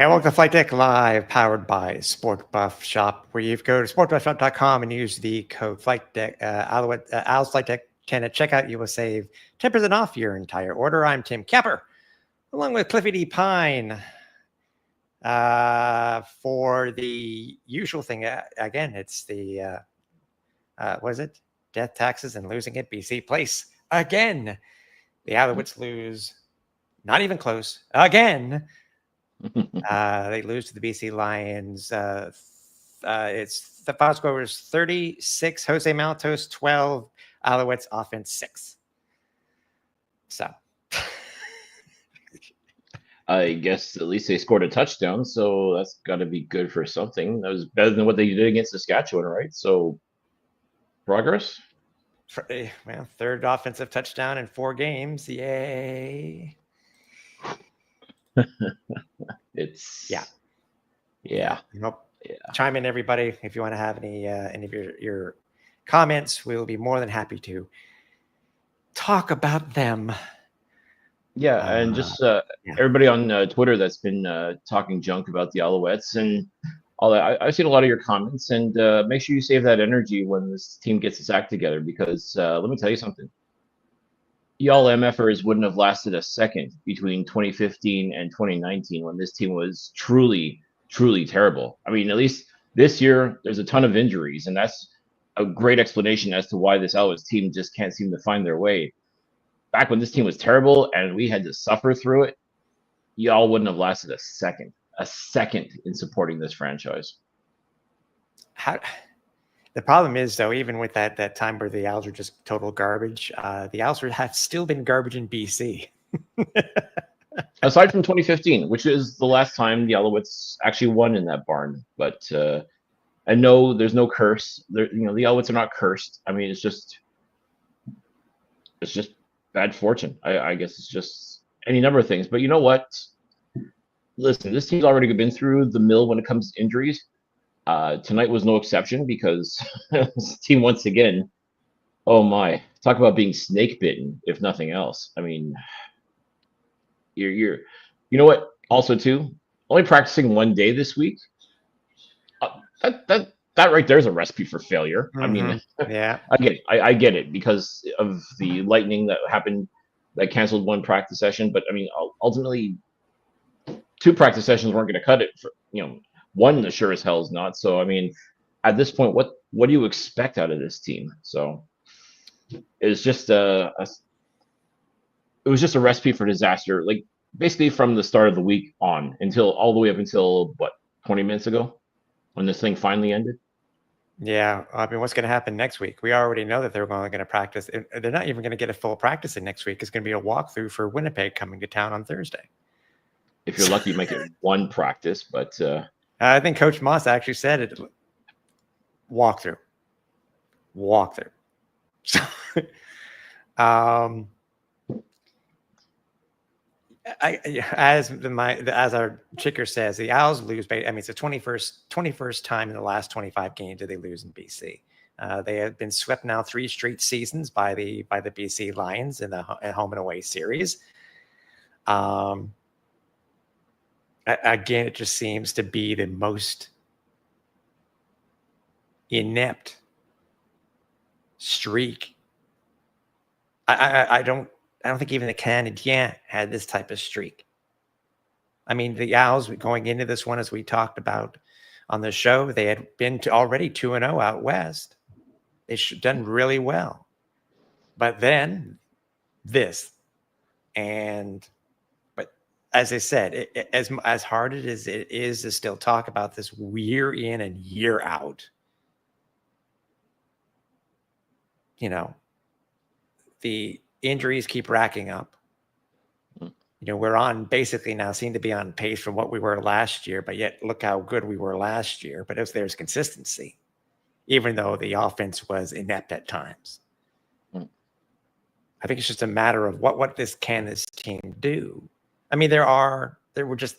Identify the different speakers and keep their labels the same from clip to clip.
Speaker 1: And welcome to Flightdeck Live, powered by SportBuff Shop, where you go to sportbuffshop.com and use the code Flightdeck, Owls Flightdeck 10 at checkout. You will save 10% off your entire order. I'm Tim Capper, along with Cliffy D. Pine. For the usual thing, again, it's the, what is it? Death, taxes, and losing it. BC place again. The Alouettes lose, not even close, again. They lose to the BC Lions. It's the final score was 36. Jose Maltos 12. Alouettes offense 6. So,
Speaker 2: I guess at least they scored a touchdown, so that's got to be good for something. That was better than what they did against Saskatchewan, right? So, progress.
Speaker 1: well, third offensive touchdown in 4 games. Yay!
Speaker 2: Yeah.
Speaker 1: Nope. Yeah. Chime in, everybody, if you want to have any of your comments. We will be more than happy to talk about them.
Speaker 2: Yeah, and just everybody on Twitter that's been talking junk about the Alouettes and all that. I've seen a lot of your comments, and make sure you save that energy when this team gets its act together, because let me tell you something. Y'all MFers wouldn't have lasted a second between 2015 and 2019 when this team was truly, truly terrible. I mean, at least this year, there's a ton of injuries, and that's a great explanation as to why this Alouettes team just can't seem to find their way. Back when this team was terrible and we had to suffer through it, y'all wouldn't have lasted a second in supporting this franchise.
Speaker 1: The problem is, though, even with that time where the Owls were just total garbage, the Owls have still been garbage in BC.
Speaker 2: Aside from 2015, which is the last time the Alouettes actually won in that barn. But I know there's no curse. The Alouettes are not cursed. I mean, it's just bad fortune. I guess it's just any number of things. But you know what? Listen, this team's already been through the mill when it comes to injuries. Tonight was no exception, because this team, once again, oh my, talk about being snake bitten, if nothing else. I mean, you know what? Also, too, only practicing one day this week. That right there is a recipe for failure.
Speaker 1: Mm-hmm.
Speaker 2: I mean,
Speaker 1: yeah,
Speaker 2: I get it. I get it because of the lightning that happened that canceled one practice session. But I mean, ultimately, 2 practice sessions weren't going to cut it. For one, the sure as hell is not. So I mean, at this point, what do you expect out of this team? So it's just it was just a recipe for disaster. Like basically from the start of the week on until all the way up until 20 minutes ago, when this thing finally ended.
Speaker 1: Yeah, I mean, what's going to happen next week? We already know that they're only going to practice. They're not even going to get a full practice in next week. It's going to be a walkthrough for Winnipeg coming to town on Thursday.
Speaker 2: If you're lucky, you make it one practice, but
Speaker 1: I think Coach Moss actually said it. Walkthrough. As our chicker says, the Owls lose. I mean, it's the 21st time in the last 25 games that they lose in BC. They have been swept now 3 straight seasons by the BC Lions in the home and away series. Again, it just seems to be the most inept streak. I don't think even the Canadiens had this type of streak. I mean, the Owls going into this one, as we talked about on the show, they had been already 2-0 out west. They done really well, but then this, but as I said, as hard as it is to still talk about this year in and year out, the injuries keep racking up. We're on basically now seem to be on pace from what we were last year, but yet look how good we were last year. But if there's consistency, even though the offense was inept at times, I think it's just a matter of what this team do. I mean, there were just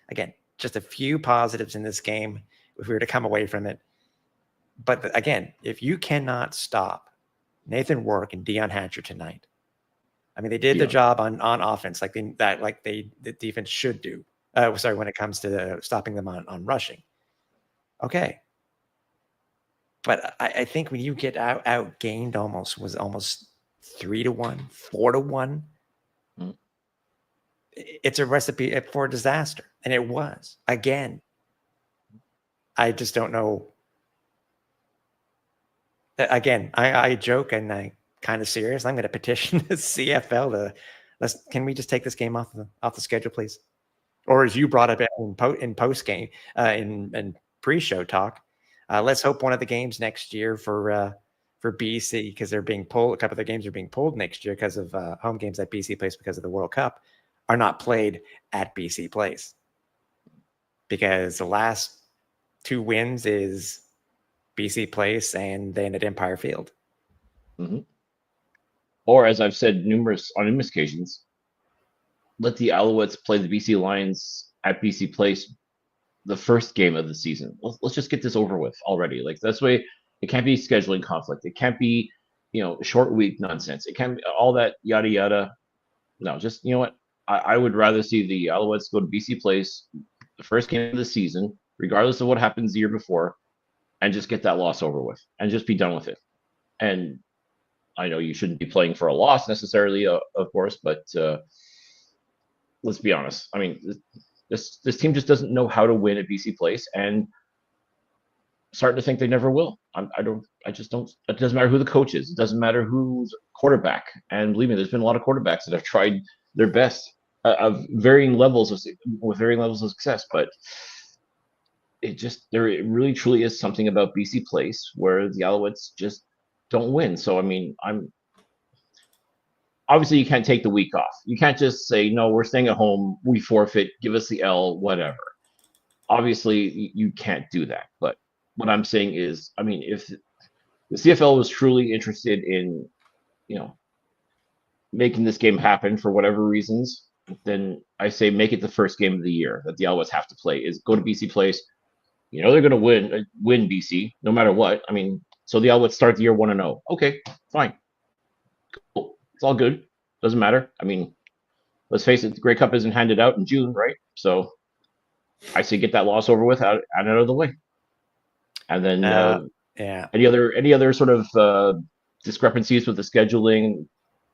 Speaker 1: again just a few positives in this game if we were to come away from it. But again, if you cannot stop Nathan Work and Dion Hatcher tonight, I mean, they did their job on offense, the defense should do. Sorry, when it comes to stopping them on rushing. Okay. But I think when you get outgained almost 3-1, 4-1, it's a recipe for disaster. And it was. Again, I just don't know. Again, I joke and I kind of serious. I'm going to petition the CFL to can we just take this game off the schedule, please? Or as you brought up in post game in pre-show talk, let's hope one of the games next year for BC, because they're being pulled. A couple of the games are being pulled next year because of home games that BC plays because of the World Cup, are not played at BC Place, because the last 2 wins is BC Place and then at Empire Field.
Speaker 2: Mm-hmm. Or, as I've said on numerous occasions, let the Alouettes play the BC Lions at BC Place the first game of the season. Let's just get this over with already. Like, that's way. It can't be scheduling conflict. It can't be, short week nonsense. It can't be all that yada yada. No, just, you know what? I would rather see the Alouettes go to BC Place the first game of the season, regardless of what happens the year before, and just get that loss over with and just be done with it. And I know you shouldn't be playing for a loss necessarily, of course, but let's be honest. I mean, this team just doesn't know how to win at BC Place, and starting to think they never will. I just don't. It doesn't matter who the coach is. It doesn't matter who's quarterback. And believe me, there's been a lot of quarterbacks that have tried their best of varying levels of success, but there really truly is something about BC Place where the Alouettes just don't win. So I mean, obviously you can't take the week off. You can't just say, no, we're staying at home, we forfeit, give us the L, whatever. Obviously you can't do that. But what I'm saying is, I mean, if the CFL was truly interested in, making this game happen for whatever reasons, then I say make it the first game of the year that the Alouettes have to play. Is go to BC Place. They're going to win BC no matter what. I mean, so the Alouettes start the year 1-0. Okay, fine. Cool. It's all good. Doesn't matter. I mean, let's face it, the Grey Cup isn't handed out in June, right? So I say get that loss over with, out of the way. And then any other sort of discrepancies with the scheduling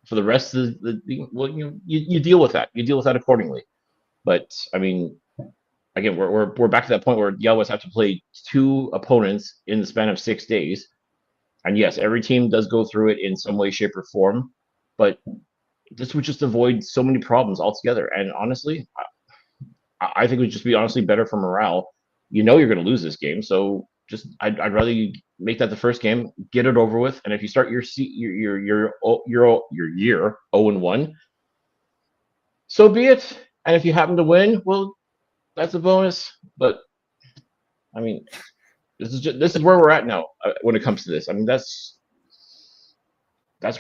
Speaker 2: for the rest of you deal with that. You deal with that accordingly. But I mean, again, we're back to that point where the Alouettes have to play 2 opponents in the span of 6 days. And yes, every team does go through it in some way, shape, or form, but this would just avoid so many problems altogether. And honestly, I think it would just be honestly better for morale. You're going to lose this game, so I'd rather you make that the first game, get it over with, and if you start your year 0-1, so be it. And if you happen to win, well, that's a bonus. But I mean, this is where we're at now when it comes to this. I mean, that's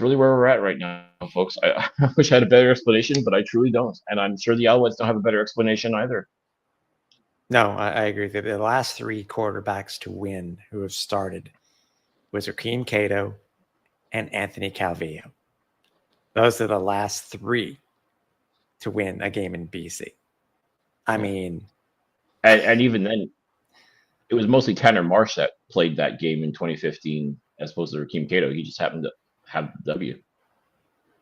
Speaker 2: really where we're at right now, folks. I wish I had a better explanation, but I truly don't. And I'm sure the Alouettes don't have a better explanation either.
Speaker 1: No, I agree. The last 3 quarterbacks to win who have started was Joaquin Cato and Anthony Calvillo. Those are the last 3 to win a game in BC. I mean...
Speaker 2: And even then, it was mostly Tanner Marsh that played that game in 2015 as opposed to Joaquin Cato. He just happened to have the W.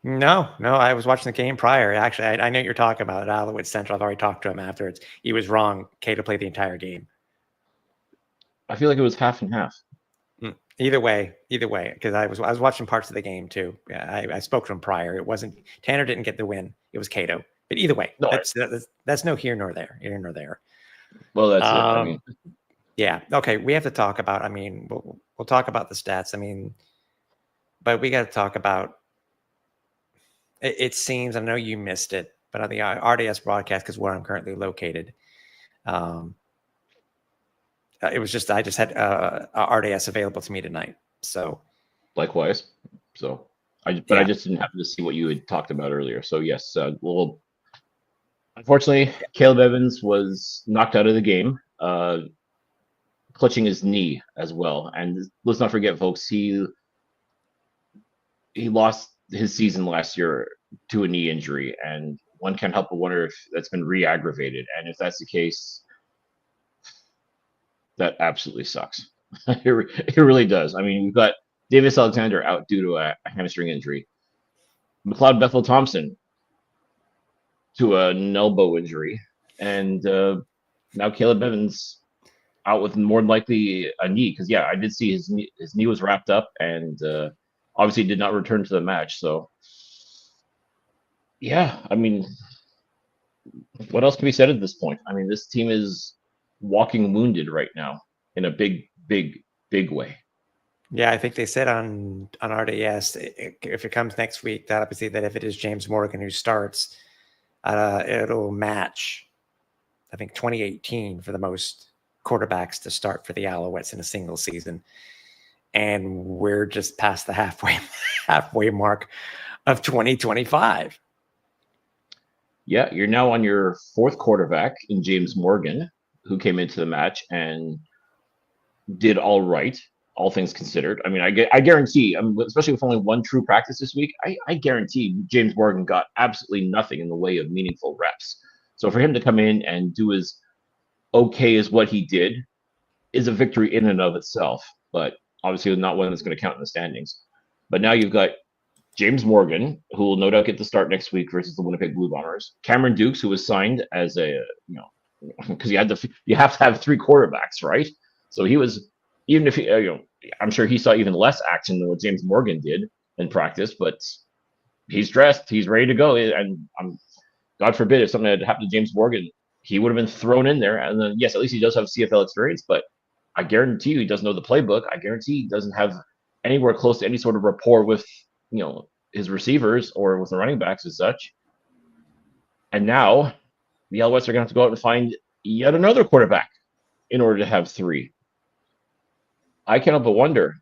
Speaker 1: No, I was watching the game prior. Actually, I know what you're talking about. Alouettes Central. I've already talked to him afterwards. He was wrong. Cato played the entire game.
Speaker 2: I feel like it was half and half.
Speaker 1: Either way, because I was watching parts of the game too. Yeah, I spoke to him prior. It wasn't Tanner didn't get the win. It was Cato. But either way,
Speaker 2: no,
Speaker 1: that's no here nor there. Here nor there.
Speaker 2: Well, that's it. I mean,
Speaker 1: yeah. Okay, we have to talk about. I mean, we'll talk about the stats. I mean, but we got to talk about. It seems, I know you missed it, but on the RDS broadcast, because where I'm currently located, it was just I just had RDS available to me tonight. So
Speaker 2: likewise. So I just didn't happen to see what you had talked about earlier. So yes, well, unfortunately, Caleb Evans was knocked out of the game, clutching his knee as well. And let's not forget, folks, he lost his season last year to a knee injury, and one can't help but wonder if that's been re-aggravated. And if that's the case, that absolutely sucks. It really does. I mean, we've got Davis Alexander out due to a hamstring injury. McLeod Bethel Thompson to an elbow injury. And now Caleb Evans out with more than likely a knee. Because, yeah, I did see his knee was wrapped up and obviously did not return to the match. So, yeah, I mean, what else can be said at this point? I mean, this team is walking wounded right now in a big, big, big way.
Speaker 1: Yeah, I think they said on RDS, if it comes next week, that obviously that if it is James Morgan who starts, it'll match, I think, 2018 for the most quarterbacks to start for the Alouettes in a single season. And we're just past the halfway mark of 2025.
Speaker 2: Yeah, you're now on your fourth quarterback in James Morgan, who came into the match and did all right, all things considered. I mean, I guarantee, especially with only one true practice this week, I guarantee James Morgan got absolutely nothing in the way of meaningful reps. So for him to come in and do as okay as what he did is a victory in and of itself, but obviously not one that's going to count in the standings. But now you've got James Morgan, who will no doubt get the start next week versus the Winnipeg Blue Bombers. Cameron Dukes, who was signed as a, because you have to have three quarterbacks, right? So he was, even if he, I'm sure he saw even less action than what James Morgan did in practice, but he's dressed, he's ready to go. And God forbid if something had happened to James Morgan, he would have been thrown in there. And then, yes, at least he does have CFL experience, but I guarantee you he doesn't know the playbook. I guarantee he doesn't have anywhere close to any sort of rapport with, his receivers or with the running backs as such. And now the Alouettes are going to have to go out and find yet another quarterback in order to have three. I cannot but wonder.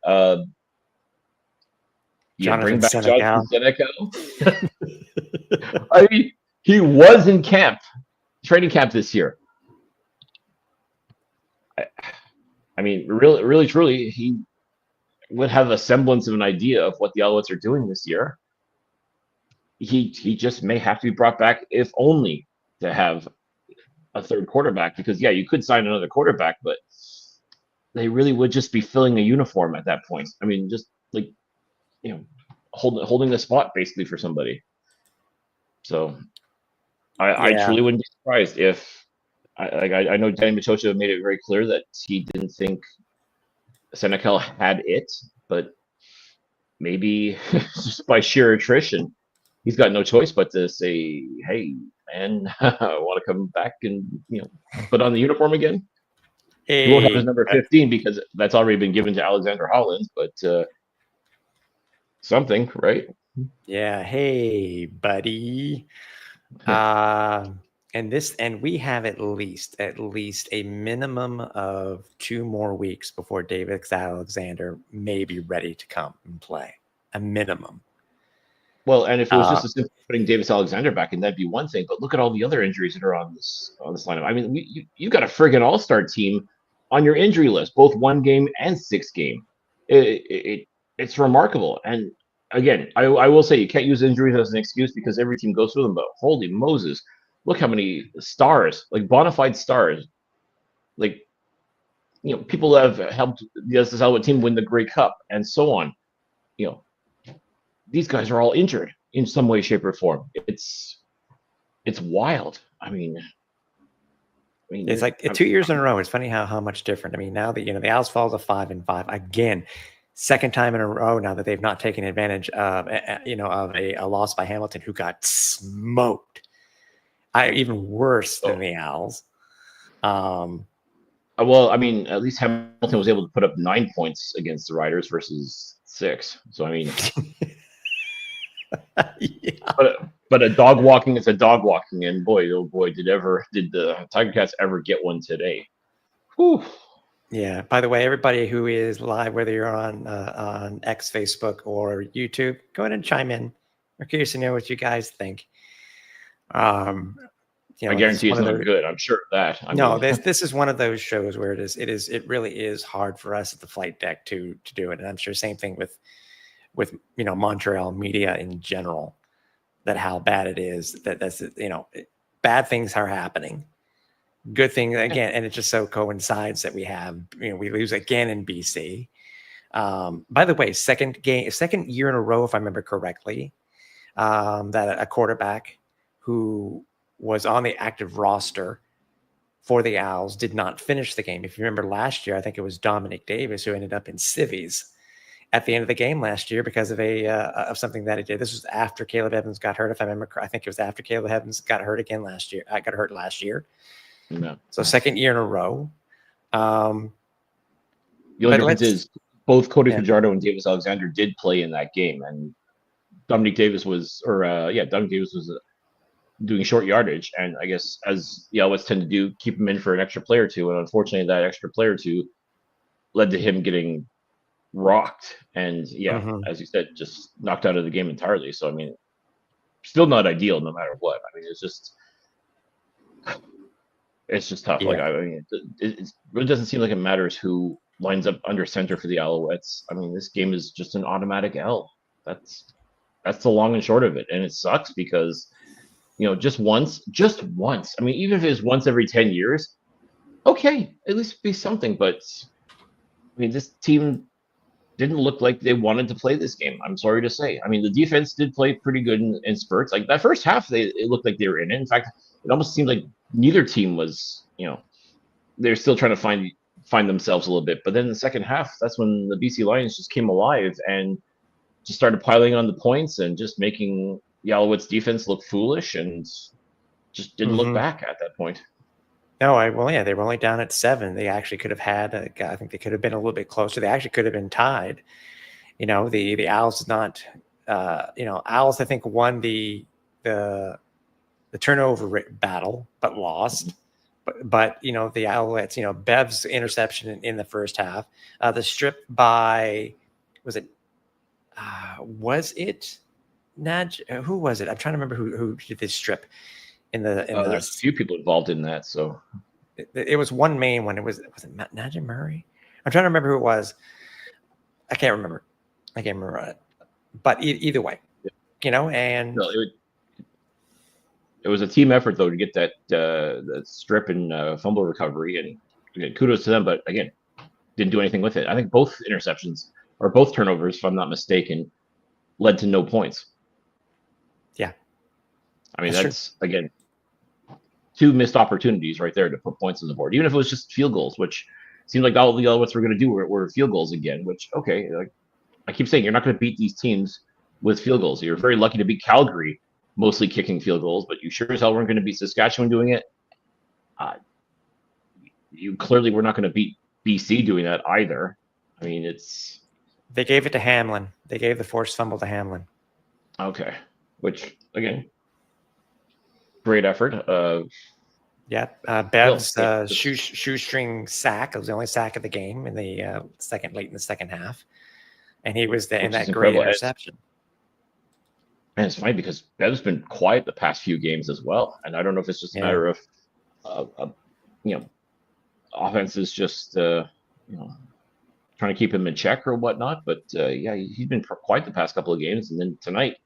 Speaker 2: You bring back Jonathan Senecal. I mean, he was in training camp this year. I mean, really, truly, he would have a semblance of an idea of what the Alouettes are doing this year. He just may have to be brought back, if only to have a third quarterback. Because, yeah, you could sign another quarterback, but they really would just be filling a uniform at that point. I mean, just like, holding the spot basically for somebody. So I truly wouldn't be surprised if I know Danny Machocha made it very clear that he didn't think Senecal had it, but maybe just by sheer attrition, he's got no choice but to say, "Hey, man, I want to come back and put on the uniform again." He won't have his number 15 because that's already been given to Alexander Holland, but something, right?
Speaker 1: Yeah. Hey, buddy. And we have at least a minimum of 2 more weeks before David Alexander may be ready to come and play. A minimum.
Speaker 2: Well, and if it was just as simple as putting Davis Alexander back in, that'd be one thing. But look at all the other injuries that are on this lineup. I mean, you got a friggin' all-star team on your injury list, both 1 game and 6 game. It's remarkable. And again, I will say you can't use injuries as an excuse because every team goes through them. But holy Moses, look how many stars, like bona fide stars, like people that have helped the Alouette team win the Grey Cup and so on. These guys are all injured in some way, shape, or form. It's wild. I mean,
Speaker 1: it's like 2 years in a row. It's funny how much different. I mean, now that the Owls fall to 5-5 again, second time in a row now that they've not taken advantage of of a loss by Hamilton, who got smoked. Even worse than the Owls.
Speaker 2: Well, I mean, at least Hamilton was able to put up 9 points against the Riders versus 6. So I mean. Yeah. But a dog walking is a dog walking, and boy, oh boy, did the Tiger Cats ever get one today? Whew.
Speaker 1: Yeah. By the way, everybody who is live, whether you're on X, Facebook, or YouTube, go ahead and chime in. We're curious to know what you guys think.
Speaker 2: I guarantee it's not good. I'm sure of that.
Speaker 1: This is one of those shows where it really is hard for us at the Flight Deck to do it, and I'm sure same thing with Montreal media in general. that how bad it is. That's bad things are happening. Good thing again, and it just so coincides that we have we lose again in BC. By the way, second year in a row, if I remember correctly, that a quarterback who was on the active roster for the Owls did not finish the game. If you remember last year, I think it was Dominic Davis who ended up in civvies at the end of the game last year because of something that he did. This was after Caleb Evans got hurt. If I remember, I think it was after Caleb Evans got hurt again last year. I got hurt last year.
Speaker 2: No.
Speaker 1: So second year in a row.
Speaker 2: The only difference is both Cody Fajardo and Davis Alexander did play in that game, and Dominic Davis was doing short yardage, and I guess as the Alouettes tend to do, keep him in for an extra play or two, and unfortunately that extra play or two led to him getting rocked, and as you said, just knocked out of the game entirely. So I mean, still not ideal no matter what. I mean, it's just tough.
Speaker 1: Yeah.
Speaker 2: Like I mean, it really doesn't seem like it matters who lines up under center for the Alouettes. I mean, this game is just an automatic L. That's the long and short of it, and it sucks because just once. I mean, even if it's once every 10 years, okay, at least be something. But I mean, this team didn't look like they wanted to play this game. I'm sorry to say. I mean, the defense did play pretty good in spurts. Like that first half, it looked like they were in it. In fact, it almost seemed like neither team was, they're still trying to find themselves a little bit. But then in the second half, that's when the BC Lions just came alive and just started piling on the points and just making the Alouettes defense look foolish and just didn't look back at that point.
Speaker 1: No, they were only down at 7. They actually could have had, I think they could have been a little bit closer. They actually could have been tied. The Owls did not, Owls, I think, won the turnover battle, but lost. But the Alouettes, Bev's interception in the first half, the strip by, was it Naj? Who was it? I'm trying to remember who did this strip in the.
Speaker 2: There's a few people involved in that, so
Speaker 1: it was one main one. Was it Najee Murray? I'm trying to remember who it was. I can't remember it. But either way, and
Speaker 2: no, it was a team effort though to get that strip and fumble recovery, and again, kudos to them. But again, didn't do anything with it. I think both interceptions or both turnovers, if I'm not mistaken, led to no points.
Speaker 1: Yeah,
Speaker 2: I mean that's again 2 missed opportunities right there to put points on the board, even if it was just field goals, which seemed like all the Alouettes were going to do were field goals again. Which okay, like I keep saying, you're not going to beat these teams with field goals. You're very lucky to beat Calgary, mostly kicking field goals, but you sure as hell weren't going to beat Saskatchewan doing it. You clearly were not going to beat BC doing that either. I mean,
Speaker 1: they gave it to Hamlin. They gave the forced fumble to Hamlin.
Speaker 2: Okay, which again, great effort.
Speaker 1: Bev's shoestring sack. It was the only sack of the game in the late in the second half, and he was in that great interception.
Speaker 2: And it's funny because Bev's been quiet the past few games as well, and I don't know if it's just a matter of offense is just trying to keep him in check or whatnot. But he's been quiet the past couple of games, and then tonight,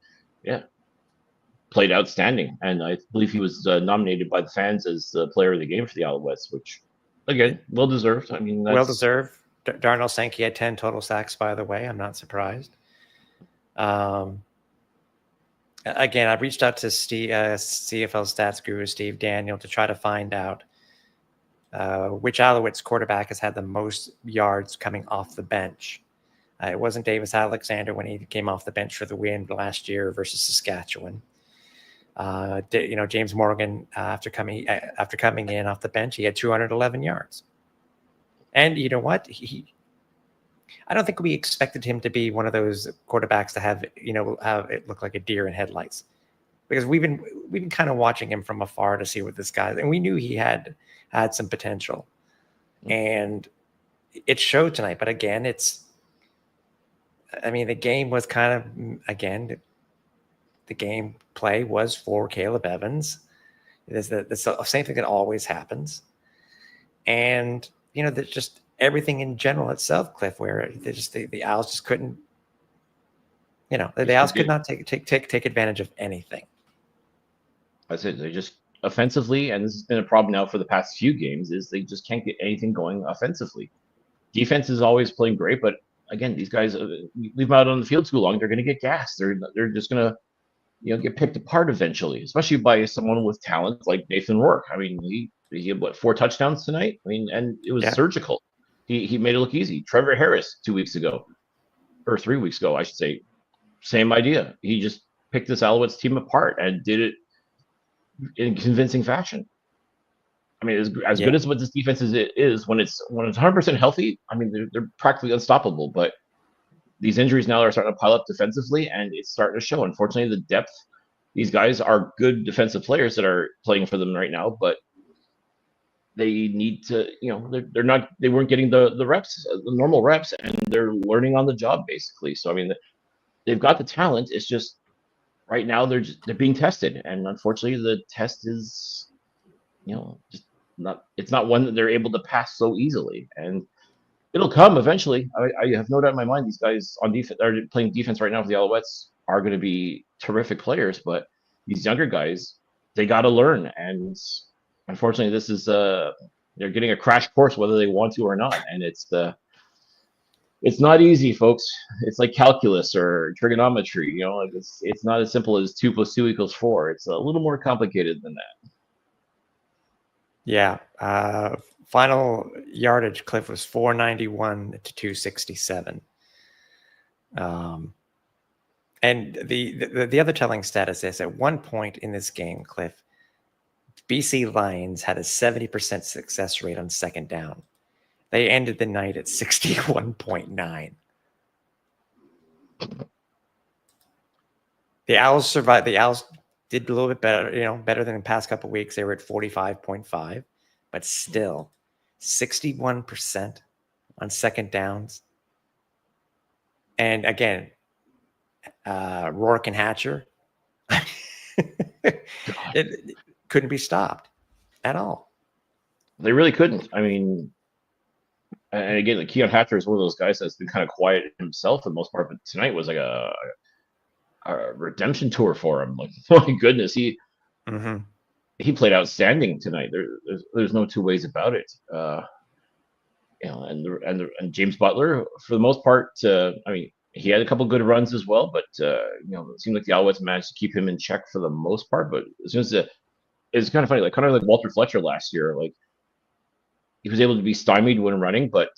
Speaker 2: played outstanding. And I believe he was nominated by the fans as the player of the game for the Alouettes, which again, well deserved. I mean,
Speaker 1: well deserved. Darnell Sankey had 10 total sacks, by the way. I'm not surprised. Again, I reached out to Steve, CFL stats guru Steve Daniel, to try to find out which Alouettes quarterback has had the most yards coming off the bench. It wasn't Davis Alexander when he came off the bench for the win last year versus Saskatchewan. James Morgan, after coming in off the bench, he had 211 yards. And you know what? I don't think we expected him to be one of those quarterbacks to have it look like a deer in headlights, because we've been kind of watching him from afar to see what this guy, and we knew he had some potential, and it showed tonight. But again, the game was kind of, the game play was for Caleb Evans. There's the same thing that always happens. And, there's just everything in general itself, Cliff, where the Owls just couldn't You know, the Owls could not take advantage of anything.
Speaker 2: That's it. They just offensively, and this has been a problem now for the past few games, is they just can't get anything going offensively. Defense is always playing great, but again, these guys leave them out on the field too long, they're going to get gassed. They're just going to get picked apart eventually, especially by someone with talent like Nathan Rourke. I mean, he had 4 touchdowns tonight. I mean, and it was surgical. He made it look easy. Trevor Harris 2 weeks ago, or 3 weeks ago, I should say, same idea. He just picked this Alouettes team apart and did it in convincing fashion. I mean, as good as what this defense is when it's 100% healthy. I mean, they're practically unstoppable. But these injuries now are starting to pile up defensively, and it's starting to show. Unfortunately, the depth. These guys are good defensive players that are playing for them right now, but they need to. They're not. They weren't getting the reps, the normal reps, and they're learning on the job basically. So I mean, they've got the talent. It's just right now they're being tested, and unfortunately, the test is, just not. It's not one that they're able to pass so easily, and it'll come eventually. I have no doubt in my mind these guys on defense are playing defense right now for the Alouettes are going to be terrific players, but these younger guys, they got to learn, and unfortunately, this is they're getting a crash course whether they want to or not, and it's not easy, folks. It's like calculus or trigonometry. Like it's not as simple as 2 + 2 = 4. It's a little more complicated than that.
Speaker 1: Yeah. Final yardage, Cliff, was 491 to 267. And the other telling stat is this: at one point in this game, Cliff, BC Lions had a 70% success rate on second down. They ended the night at 61.9. The Owls survived. The Owls did a little bit better, better than the past couple of weeks. They were at 45.5, but still 61% on second downs. And again, Rourke and Hatcher, it couldn't be stopped at all.
Speaker 2: They really couldn't. I mean, and again, like Keon Hatcher is one of those guys that's been kind of quiet himself for the most part, but tonight was like a redemption tour for him. Like, oh my goodness, he played outstanding tonight. There's no two ways about it. And James Butler, for the most part, I mean, he had a couple good runs as well, but it seemed like the Alouettes managed to keep him in check for the most part. But as soon as it's kind of funny, kind of like Walter Fletcher last year, like he was able to be stymied when running, but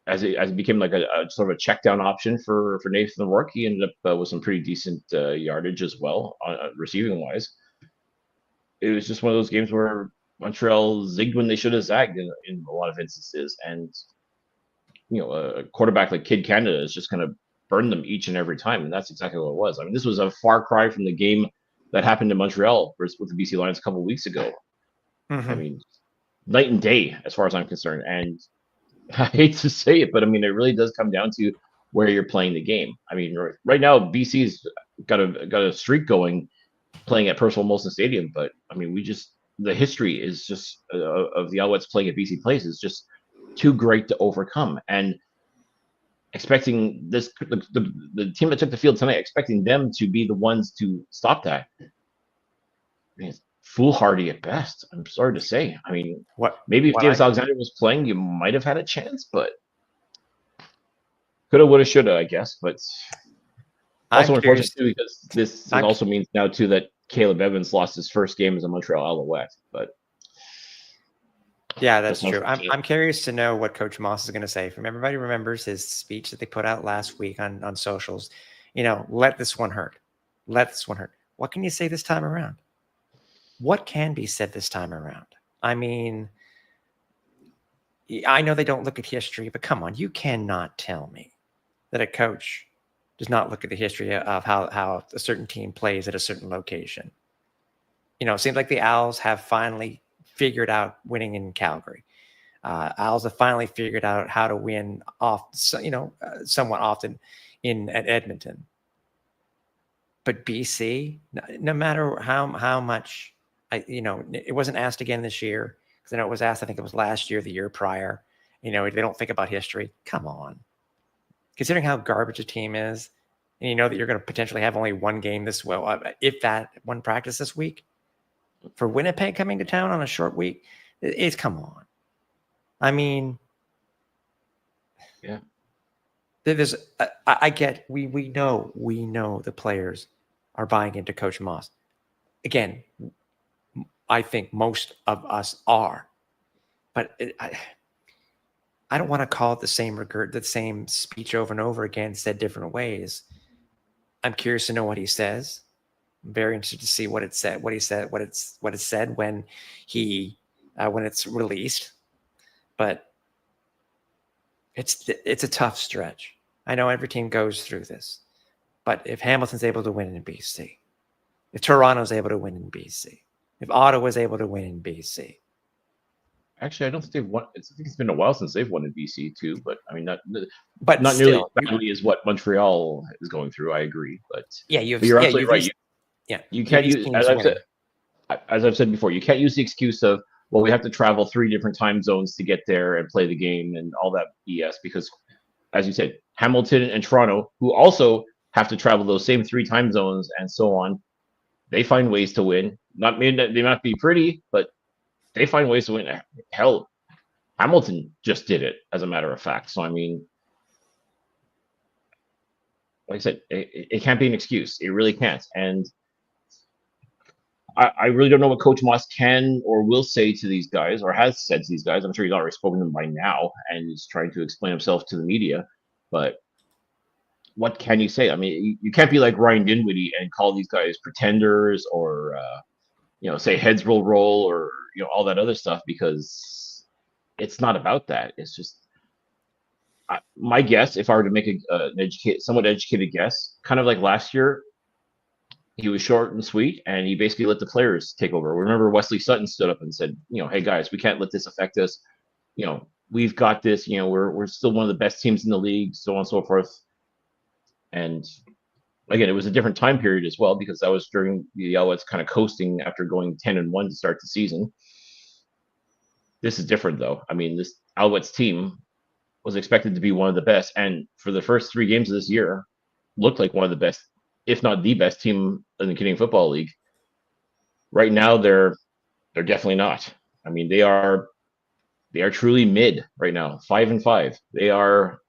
Speaker 2: as it became like a sort of a check down option for Nathan Rourke, he ended up with some pretty decent yardage as well, receiving wise. It was just one of those games where Montreal zigged when they should have zagged in a lot of instances, and a quarterback like Kid Canada is just going to burn them each and every time, and that's exactly what it was. I mean, this was a far cry from the game that happened in Montreal with the BC Lions a couple of weeks ago. I mean, night and day as far as I'm concerned. And I hate to say it, but I mean, it really does come down to where you're playing the game. I mean, right now BC's got a streak going, playing at Percival Molson Stadium, but I mean, the history is just of the Alouettes playing at BC Place is just too great to overcome. And expecting the team that took the field tonight, expecting them to be the ones to stop that, I mean, it's foolhardy at best. I'm sorry to say. I mean, maybe if Davis Alexander was playing, you might have had a chance, but coulda, woulda, shoulda, I guess. But also unfortunate too, because this also means now too that Caleb Evans lost his first game as a Montreal Alouette. But
Speaker 1: yeah, that's true. I'm curious to know what Coach Moss is going to say. From everybody remembers his speech that they put out last week on socials. Let this one hurt. Let this one hurt. What can you say this time around? What can be said this time around? I mean, I know they don't look at history, but come on, you cannot tell me that a coach does not look at the history of how a certain team plays at a certain location. It seems like the Owls have finally figured out winning in Calgary. Owls have finally figured out how to win somewhat often at Edmonton. But BC, no matter how much, it wasn't asked again this year, because I know it was asked. I think it was last year, the year prior. They don't think about history. Come on, considering how garbage a team is, and you know that you're going to potentially have only one game this if that one practice this week for Winnipeg coming to town on a short week, it's come on. I mean,
Speaker 2: yeah,
Speaker 1: there's I get we know the players are buying into Coach Moss. Again, I think most of us are, but I don't want to call it the same speech over and over again, said different ways. I'm curious to know what he says. I'm very interested to see what it said, what it said when it's released. But it's a tough stretch. I know every team goes through this, but if Hamilton's able to win in BC, if Toronto's able to win in BC, if Ottawa's able to win in BC.
Speaker 2: Actually, I don't think they've won. I think it's been a while since they've won in BC too. But I mean, not
Speaker 1: But
Speaker 2: nearly as badly as what Montreal is going through. I agree, but
Speaker 1: yeah,
Speaker 2: you're absolutely right. You can't use, as I've said before, you can't use the excuse of, well, we have to travel 3 different time zones to get there and play the game and all that BS, because, as you said, Hamilton and Toronto, who also have to travel those same 3 time zones and so on, they find ways to win. Not mean that they might be pretty, but they find ways to win. Hell, Hamilton just did it, as a matter of fact. So, I mean, like I said, it can't be an excuse. It really can't. And I really don't know what Coach Moss can or will say to these guys, or has said to these guys. I'm sure he's already spoken to them by now and is trying to explain himself to the media. But what can you say? I mean, you can't be like Ryan Dinwiddie and call these guys pretenders, or say heads will roll, or all that other stuff, because it's not about that. It's just my guess. If I were to make somewhat educated guess, kind of like last year, he was short and sweet, and he basically let the players take over. Remember, Wesley Sutton stood up and said, "Hey guys, we can't let this affect us. We've got this. We're still one of the best teams in the league, so on and so forth." And again, it was a different time period as well, because that was during the Alouettes kind of coasting after going 10-1 to start the season. This is different, though. I mean, this Alouettes team was expected to be one of the best, and for the first 3 games of this year, looked like one of the best, if not the best team in the Canadian Football League. Right now, they're definitely not. I mean, they are truly mid right now, 5-5. They are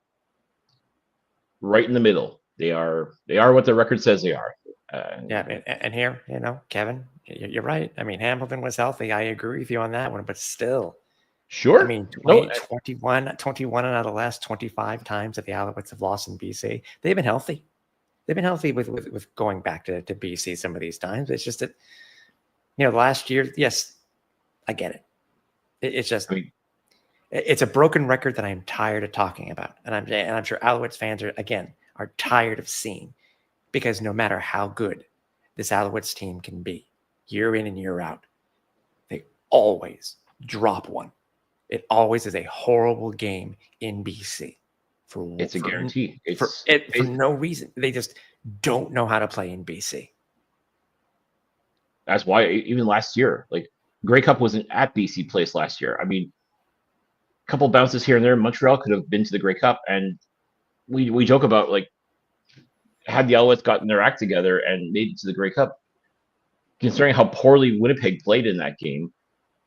Speaker 2: right in the middle. They are what their record says they are.
Speaker 1: And here, Kevin, you're right. I mean, Hamilton was healthy. I agree with you on that one, but still.
Speaker 2: Sure.
Speaker 1: I mean, 21 out of the last 25 times that the Alouettes have lost in BC, they've been healthy. They've been healthy with going back to BC some of these times. It's just that, last year, yes, I get it. It's just, it's a broken record that I'm tired of talking about. And I'm sure Alouettes fans are tired of seeing, because no matter how good this Alouettes team can be, year in and year out, they always drop one. It always is a horrible game in BC.
Speaker 2: It's a guarantee.
Speaker 1: For no reason. They just don't know how to play in BC.
Speaker 2: That's why even last year, like, Grey Cup wasn't at BC Place last year. I mean, a couple bounces here and there. Montreal could have been to the Grey Cup, and we joke about, like, had the Alouettes gotten their act together and made it to the Grey Cup, considering how poorly Winnipeg played in that game,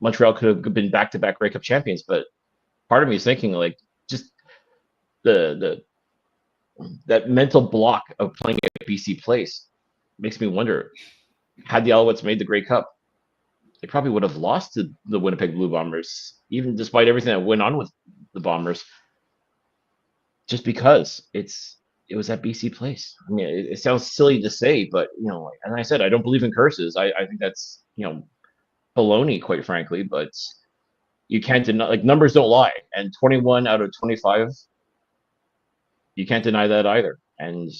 Speaker 2: Montreal could have been back-to-back Grey Cup champions. But part of me is thinking, like, just that mental block of playing at BC Place makes me wonder, had the Alouettes made the Grey Cup, they probably would have lost to the Winnipeg Blue Bombers, even despite everything that went on with the Bombers, just because it was at BC Place. I mean, it sounds silly to say, but, and I said, I don't believe in curses. I think that's, baloney, quite frankly, but you can't deny, like, numbers don't lie. And 21 out of 25, you can't deny that either. And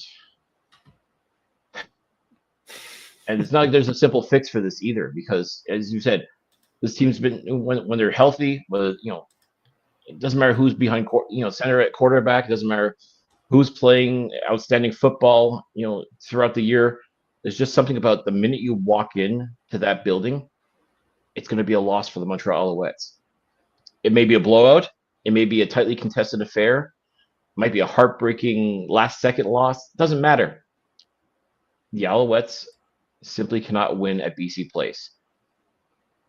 Speaker 2: it's not like there's a simple fix for this either, because, as you said, this team's been, when they're healthy, but, it doesn't matter who's behind, center at quarterback. It doesn't matter who's playing outstanding football, throughout the year. There's just something about the minute you walk in to that building, it's going to be a loss for the Montreal Alouettes. It may be a blowout. It may be a tightly contested affair. It might be a heartbreaking last-second loss. It doesn't matter. the Alouettes simply cannot win at BC Place.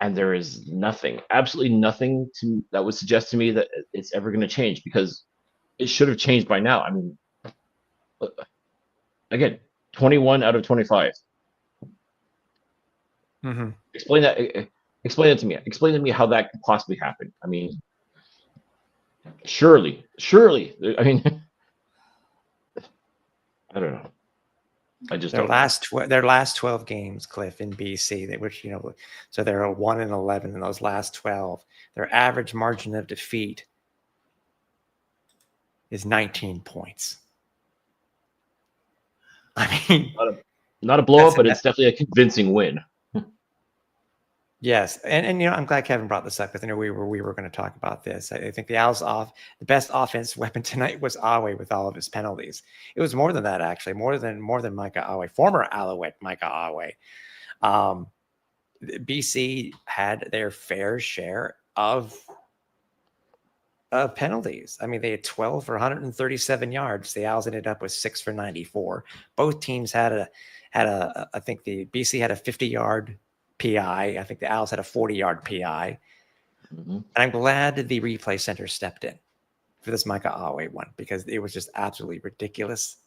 Speaker 2: And there is nothing, absolutely nothing that would suggest to me that it's ever going to change, because it should have changed by now. I mean, again, 21 out of 25.
Speaker 1: Mm-hmm.
Speaker 2: Explain that. Explain it to me. Explain to me how that could possibly happen. I mean, surely. I mean, I don't know. I just
Speaker 1: Their
Speaker 2: don't know.
Speaker 1: their last 12 games, Cliff, in BC, which so they're a 1-11 in those last 12. Their average margin of defeat is 19 points. I mean,
Speaker 2: not a blow up, but it's definitely a convincing win.
Speaker 1: Yes, and I'm glad Kevin brought this up, because I know we were going to talk about this. I think the Owls the best offense weapon tonight was Awe with all of his penalties. It was more than that, actually, more than Micah Awe, former Alouette Micah Awe. BC had their fair share of penalties. I mean, they had 12 for 137 yards. The Owls ended up with 6 for 94. Both teams had I think the BC had a 50-yard PI. I think the Owls had a 40-yard PI. Mm-hmm. And I'm glad the replay center stepped in for this Micah Awe one, because it was just absolutely ridiculous.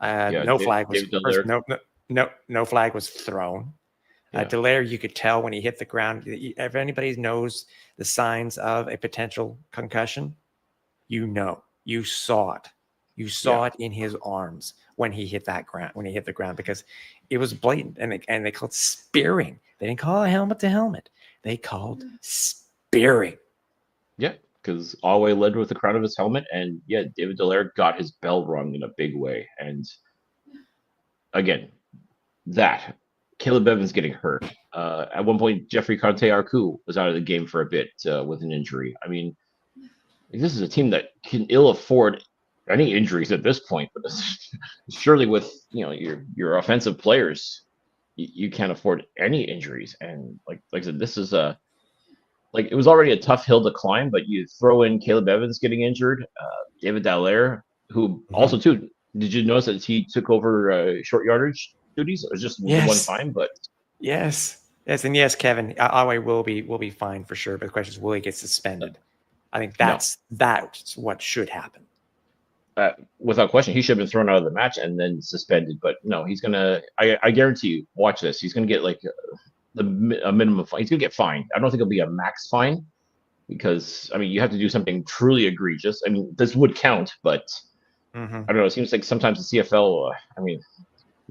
Speaker 1: No flag was thrown. Dallaire, you could tell when he hit the ground. If anybody knows the signs of a potential concussion, you saw it. You saw it in his arms when he hit the ground, because it was blatant, and they called spearing. They didn't call a helmet to helmet. They called spearing.
Speaker 2: Yeah, because Awe led with the crown of his helmet, and David Dallaire got his bell rung in a big way. And again, Caleb Evans getting hurt. At one point, Jeffrey Conte-Arcu was out of the game for a bit with an injury. I mean, this is a team that can ill afford any injuries at this point, but surely with your offensive players, you can't afford any injuries. And like I said, this is it was already a tough hill to climb, but you throw in Caleb Evans getting injured, David Dallaire, who also too. Did you notice that he took over short yardage duties? It was just the one time, but
Speaker 1: yes, and yes, Kevin, Awe will be fine for sure. But the question is, will he get suspended? I think that's what should happen.
Speaker 2: Without question, he should have been thrown out of the match and then suspended. But no, he's gonna. I guarantee you. Watch this. He's gonna get a minimum fine. He's gonna get fined. I don't think it'll be a max fine, because I mean you have to do something truly egregious. I mean this would count, but I don't know. It seems like sometimes the CFL. I mean,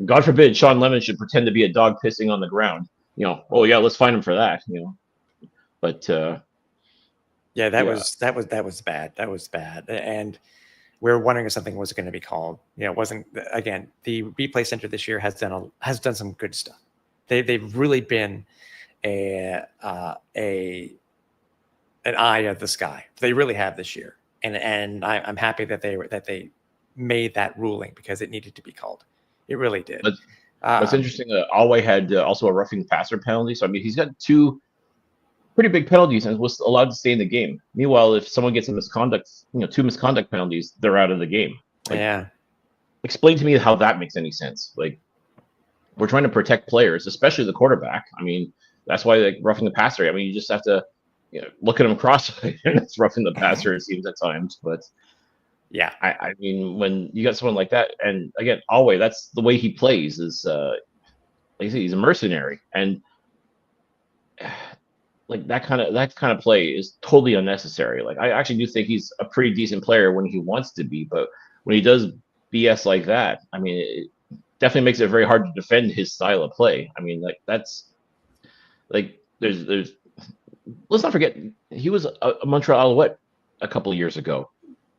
Speaker 2: God forbid Sean Lemon should pretend to be a dog pissing on the ground. Oh yeah, let's fine him for that. But that was bad. That was bad, and we were wondering if something was going to be called. It wasn't. Again, the replay center this year has done some good stuff. They've really been an eye of the sky. They really have this year, and I'm happy that they made that ruling, because it needed to be called. It really did. But what's interesting, Awe had also a roughing the passer penalty. So I mean, he's got 2 pretty big penalties and was allowed to stay in the game. Meanwhile, if someone gets a misconduct, 2 misconduct penalties, they're out of the game. Explain to me how that makes any sense. We're trying to protect players, especially the quarterback. I mean, that's why roughing the passer. I mean, you just have to look at him cross-eyed, and it's roughing the passer, it seems at times. But yeah, I mean, when you got someone like that, and again, Awe, that's the way he plays. Is like I say, he's a mercenary, and that kind of play is totally unnecessary. I actually do think he's a pretty decent player when he wants to be, but when he does BS like that, I mean, it definitely makes it very hard to defend his style of play. I mean, that's there's let's not forget he was a Montreal Alouette a couple of years ago.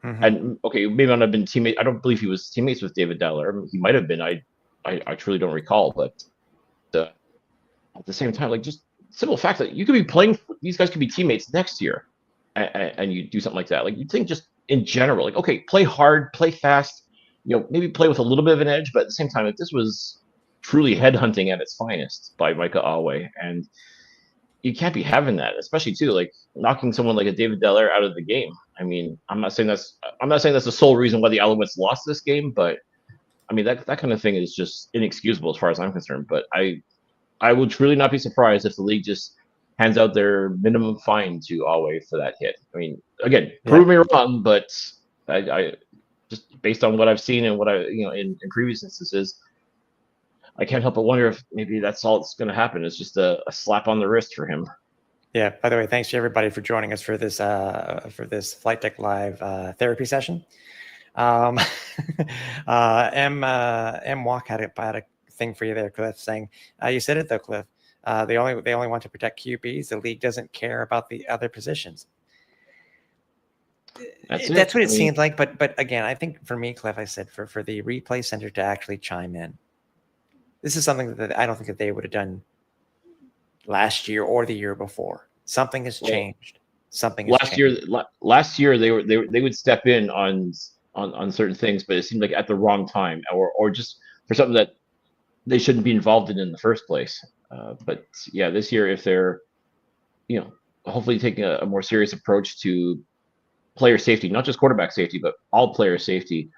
Speaker 2: And okay, maybe not have been teammate. I don't believe he was teammates with David Dallaire. He might have been. I truly don't recall. But at the same time, just simple fact that you could be playing. These guys could be teammates next year, and you do something like that. You'd think just in general, okay, play hard, play fast. Maybe play with a little bit of an edge, but at the same time, this was truly headhunting at its finest by Micah Awe, and you can't be having that, especially too knocking someone like a David Dallaire out of the game. I mean, I'm not saying that's the sole reason why the Alouettes lost this game, but I mean, that kind of thing is just inexcusable as far as I'm concerned. But I would truly not be surprised if the league just hands out their minimum fine to Alway for that hit. I mean, again, prove me wrong, but I just based on what I've seen and what I in previous instances, I can't help but wonder if maybe that's all that's going to happen. It's just a slap on the wrist for him.
Speaker 1: Yeah. By the way, thanks to everybody for joining us for this Flightdeck Live therapy session. M Walk had a thing for you there, Cliff, saying you said it though, Cliff. They only want to protect QBs. The league doesn't care about the other positions. That's what it seemed like. But again, I think for me, Cliff, I said for the replay center to actually chime in. This is something that I don't think that they would have done last year or the year before. Something has changed.
Speaker 2: Last year they would step in on certain things, but it seemed like at the wrong time, or just for something that they shouldn't be involved in the first place. But yeah, this year, if they're hopefully taking a more serious approach to player safety, not just quarterback safety, but all player safety,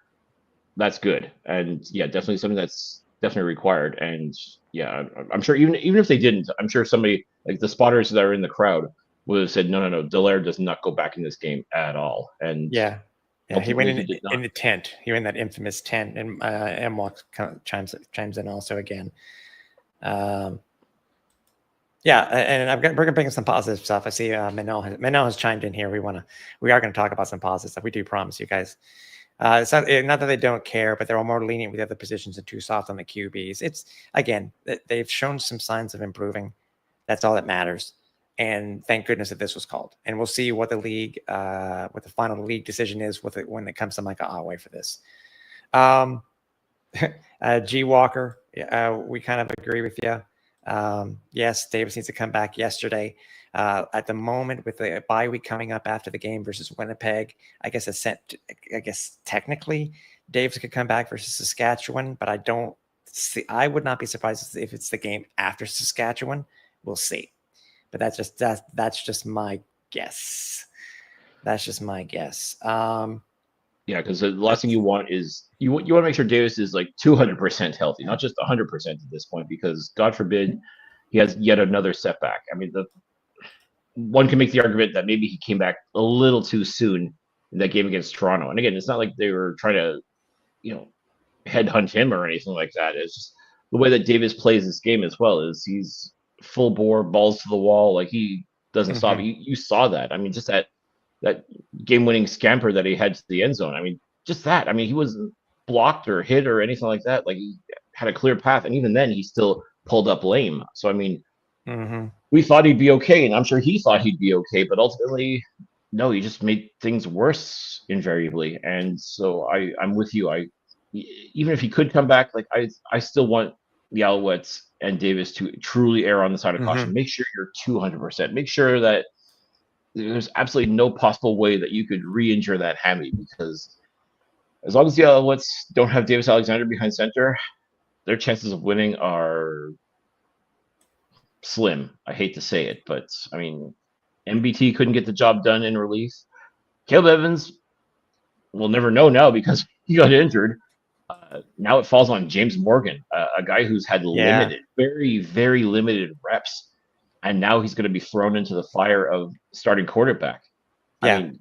Speaker 2: that's good. And yeah, definitely something that's definitely required. And yeah, I'm sure even if they didn't, I'm sure somebody like the spotters that are in the crowd would have said, no, Dallaire does not go back in this game at all. And
Speaker 1: yeah, he went in the tent. He went in that infamous tent, and M-Walk chimes in also again. Yeah, and we're going to bring some positive stuff. I see Manel has chimed in here. We are going to talk about some positive stuff. We do promise you guys. It's not that they don't care, but they're all more lenient with the other positions and too soft on the QBs. It's again, they've shown some signs of improving. That's all that matters. And thank goodness that this was called. And we'll see what the league, what the final league decision is when it comes to Micah Alouette for this. G Walker, we kind of agree with you. Yes, Davis needs to come back yesterday. At the moment, with the bye week coming up after the game versus Winnipeg, I guess technically Davis could come back versus Saskatchewan, but I would not be surprised if it's the game after Saskatchewan. We'll see. But that's just my guess. That's just my guess.
Speaker 2: Yeah, because the last thing you want is you want to make sure Davis is like 200% healthy, not just 100% at this point, because God forbid he has yet another setback. I mean, one can make the argument that maybe he came back a little too soon in that game against Toronto. And again, it's not like they were trying to, headhunt him or anything like that. It's just the way that Davis plays this game as well. Is he's full bore, balls to the wall, like he doesn't stop. You saw that. I mean, just that game-winning scamper that he had to the end zone. I mean, just that. I mean, he wasn't blocked or hit or anything like that. Like he had a clear path, and even then, he still pulled up lame. So I mean, we thought he'd be okay, and I'm sure he thought he'd be okay, but ultimately, no, he just made things worse invariably. And so I'm with you. Even if he could come back, like I still want the Alouettes and Davis to truly err on the side of caution. Make sure you're 200%. Make sure that there's absolutely no possible way that you could re-injure that hammy, because as long as the Alouettes don't have Davis Alexander behind center, their chances of winning are slim. I hate to say it, but I mean, MBT couldn't get the job done in relief. Caleb Evans, we'll never know now because he got injured. Now it falls on James Morgan, a guy who's had limited, very, very limited reps. And now he's going to be thrown into the fire of starting quarterback.
Speaker 1: Yeah.
Speaker 2: I mean,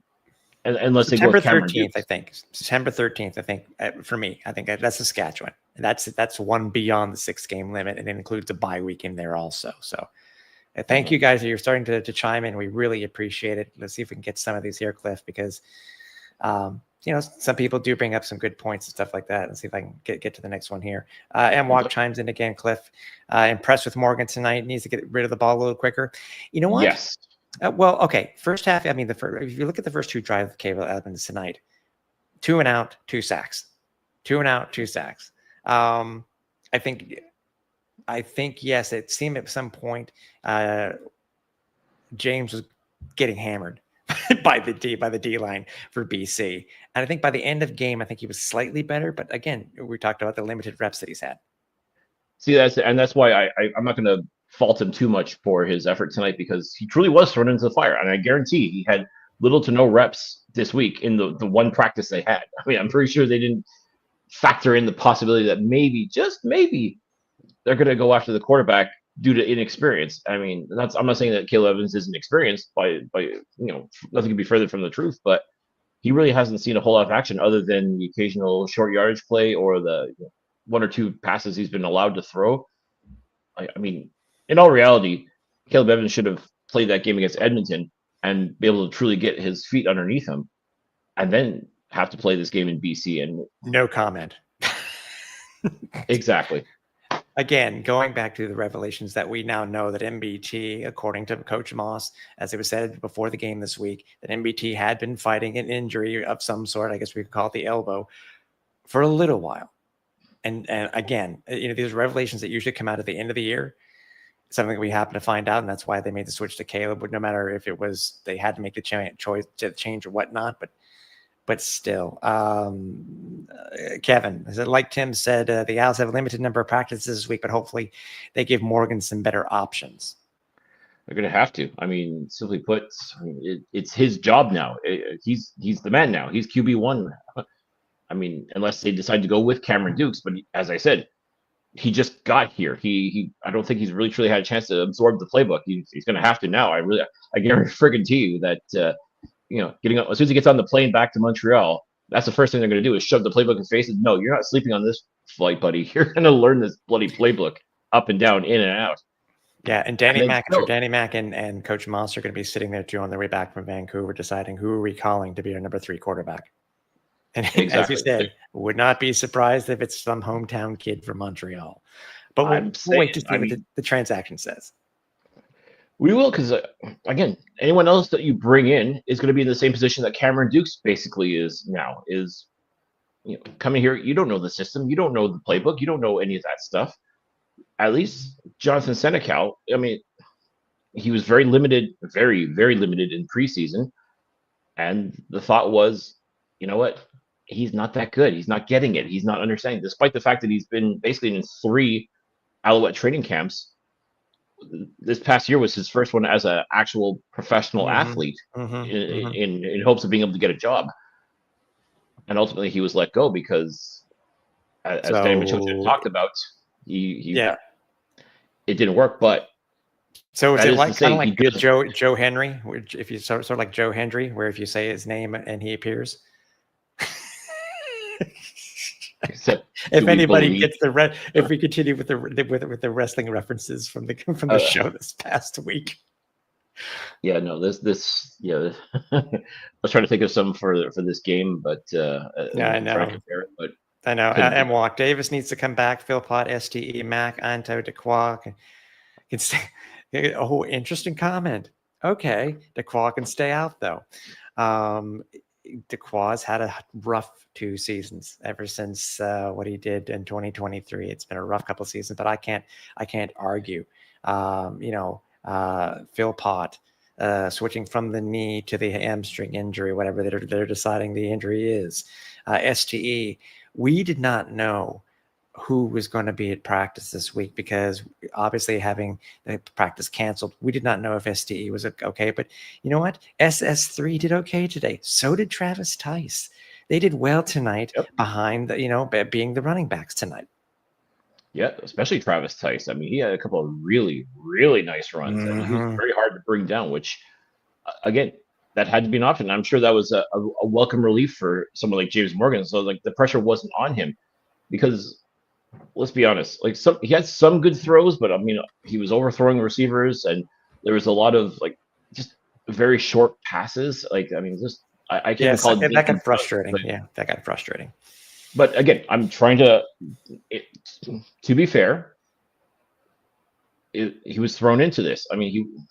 Speaker 2: unless
Speaker 1: September
Speaker 2: they go with
Speaker 1: 13th, I think. September 13th, I think, for me, I think that's Saskatchewan. And that's one beyond the 6-game limit, and it includes a bye week in there also. So thank you guys. You're starting to chime in. We really appreciate it. Let's see if we can get some of these here, Cliff, because some people do bring up some good points and stuff like that. Let's see if I can get to the next one here. M-Walk chimes in again, Cliff. Impressed with Morgan tonight. Needs to get rid of the ball a little quicker. You know what?
Speaker 2: Yes.
Speaker 1: Well, okay. First half, I mean, if you look at the first two drives of Caleb Evans tonight, 2 and out, 2 sacks. 2 and out, 2 sacks. I think, yes, it seemed at some point James was getting hammered by the D line for BC. And I think by the end of game, I think he was slightly better. But again, we talked about the limited reps that he's had.
Speaker 2: See, that's why I'm not going to fault him too much for his effort tonight, because he truly was thrown into the fire. And I guarantee he had little to no reps this week in the one practice they had. I mean, I'm pretty sure they didn't factor in the possibility that maybe, just maybe, they're going to go after the quarterback due to inexperience. I mean, I'm not saying that Caleb Evans isn't experienced by nothing could be further from the truth, but he really hasn't seen a whole lot of action other than the occasional short yardage play or the one or two passes he's been allowed to throw. I mean, in all reality, Caleb Evans should have played that game against Edmonton and be able to truly get his feet underneath him, and then have to play this game in BC. And
Speaker 1: no comment.
Speaker 2: Exactly.
Speaker 1: Again, going back to the revelations that we now know that MBT, according to Coach Moss, as it was said before the game this week, that MBT had been fighting an injury of some sort, I guess we could call it the elbow, for a little while. And again, these revelations that usually come out at the end of the year, something we happen to find out, and that's why they made the switch to Caleb. But no matter if it was they had to make the choice to change or whatnot, but still, Kevin, is it like Tim said, the Owls have a limited number of practices this week, but hopefully they give Morgan some better options.
Speaker 2: They're going to have to. I mean, simply put, it's his job now. He's the man now. He's QB1. I mean, unless they decide to go with Cameron Dukes, but as I said, he just got here. I don't think he's really truly had a chance to absorb the playbook. He's going to have to now. I guarantee you that. Getting up as soon as he gets on the plane back to Montreal, that's the first thing they're going to do is shove the playbook in his face. And no, you're not sleeping on this flight, buddy. You're going to learn this bloody playbook up and down, in and out.
Speaker 1: Yeah, and Danny Mac and Coach Moss are going to be sitting there too on their way back from Vancouver, deciding who are we calling to be our number 3 quarterback. And exactly. As you said, would not be surprised if it's some hometown kid from Montreal. But we'll wait to see what the transaction says.
Speaker 2: We will, because again, anyone else that you bring in is going to be in the same position that Cameron Dukes basically is now. Is coming here, you don't know the system, you don't know the playbook, you don't know any of that stuff. At least Jonathan Senecal, I mean, he was very limited, very, very limited in preseason, and the thought was, you know what, he's not that good. He's not getting it. He's not understanding, despite the fact that he's been basically in 3 Alouette training camps. This past year was his first one as an actual professional athlete in hopes of being able to get a job. And ultimately he was let go because, as Danny Machocha talked about, it didn't work. But
Speaker 1: so is it like kind of like Joe Henry, if you sort of like Joe Hendry, where if you say his name and he appears? If anybody gets if we continue with the wrestling references from the show this past week.
Speaker 2: Yeah, no, this I was trying to think of some for this game, but
Speaker 1: I know. I know. And Walk Davis needs to come back. Philpott, STE, Mac, Anto, DeQuoc. Can stay. Oh, interesting comment. Okay, DeQuoc can stay out though. DeQuo's had a rough 2 seasons ever since what he did in 2023. It's been a rough couple of seasons, but I can't argue. Philpott switching from the knee to the hamstring injury, whatever they're deciding the injury is. STE, we did not know who was going to be at practice this week because obviously having the practice canceled, we did not know if STE was okay. But you know what? SS3 did okay today. So did Travis Tice. They did well tonight behind being the running backs tonight.
Speaker 2: Yeah, especially Travis Tice. I mean, he had a couple of really, really nice runs. And he was very hard to bring down, which, again, that had to be an option. I'm sure that was a welcome relief for someone like James Morgan. So, like, the pressure wasn't on him because, let's be honest, like he had some good throws, but I mean, he was overthrowing receivers, and there was a lot of just very short passes. Like, I mean, just I can't call it.
Speaker 1: That got frustrating. That got frustrating.
Speaker 2: But again, I'm trying to be fair. He was thrown into this. I mean,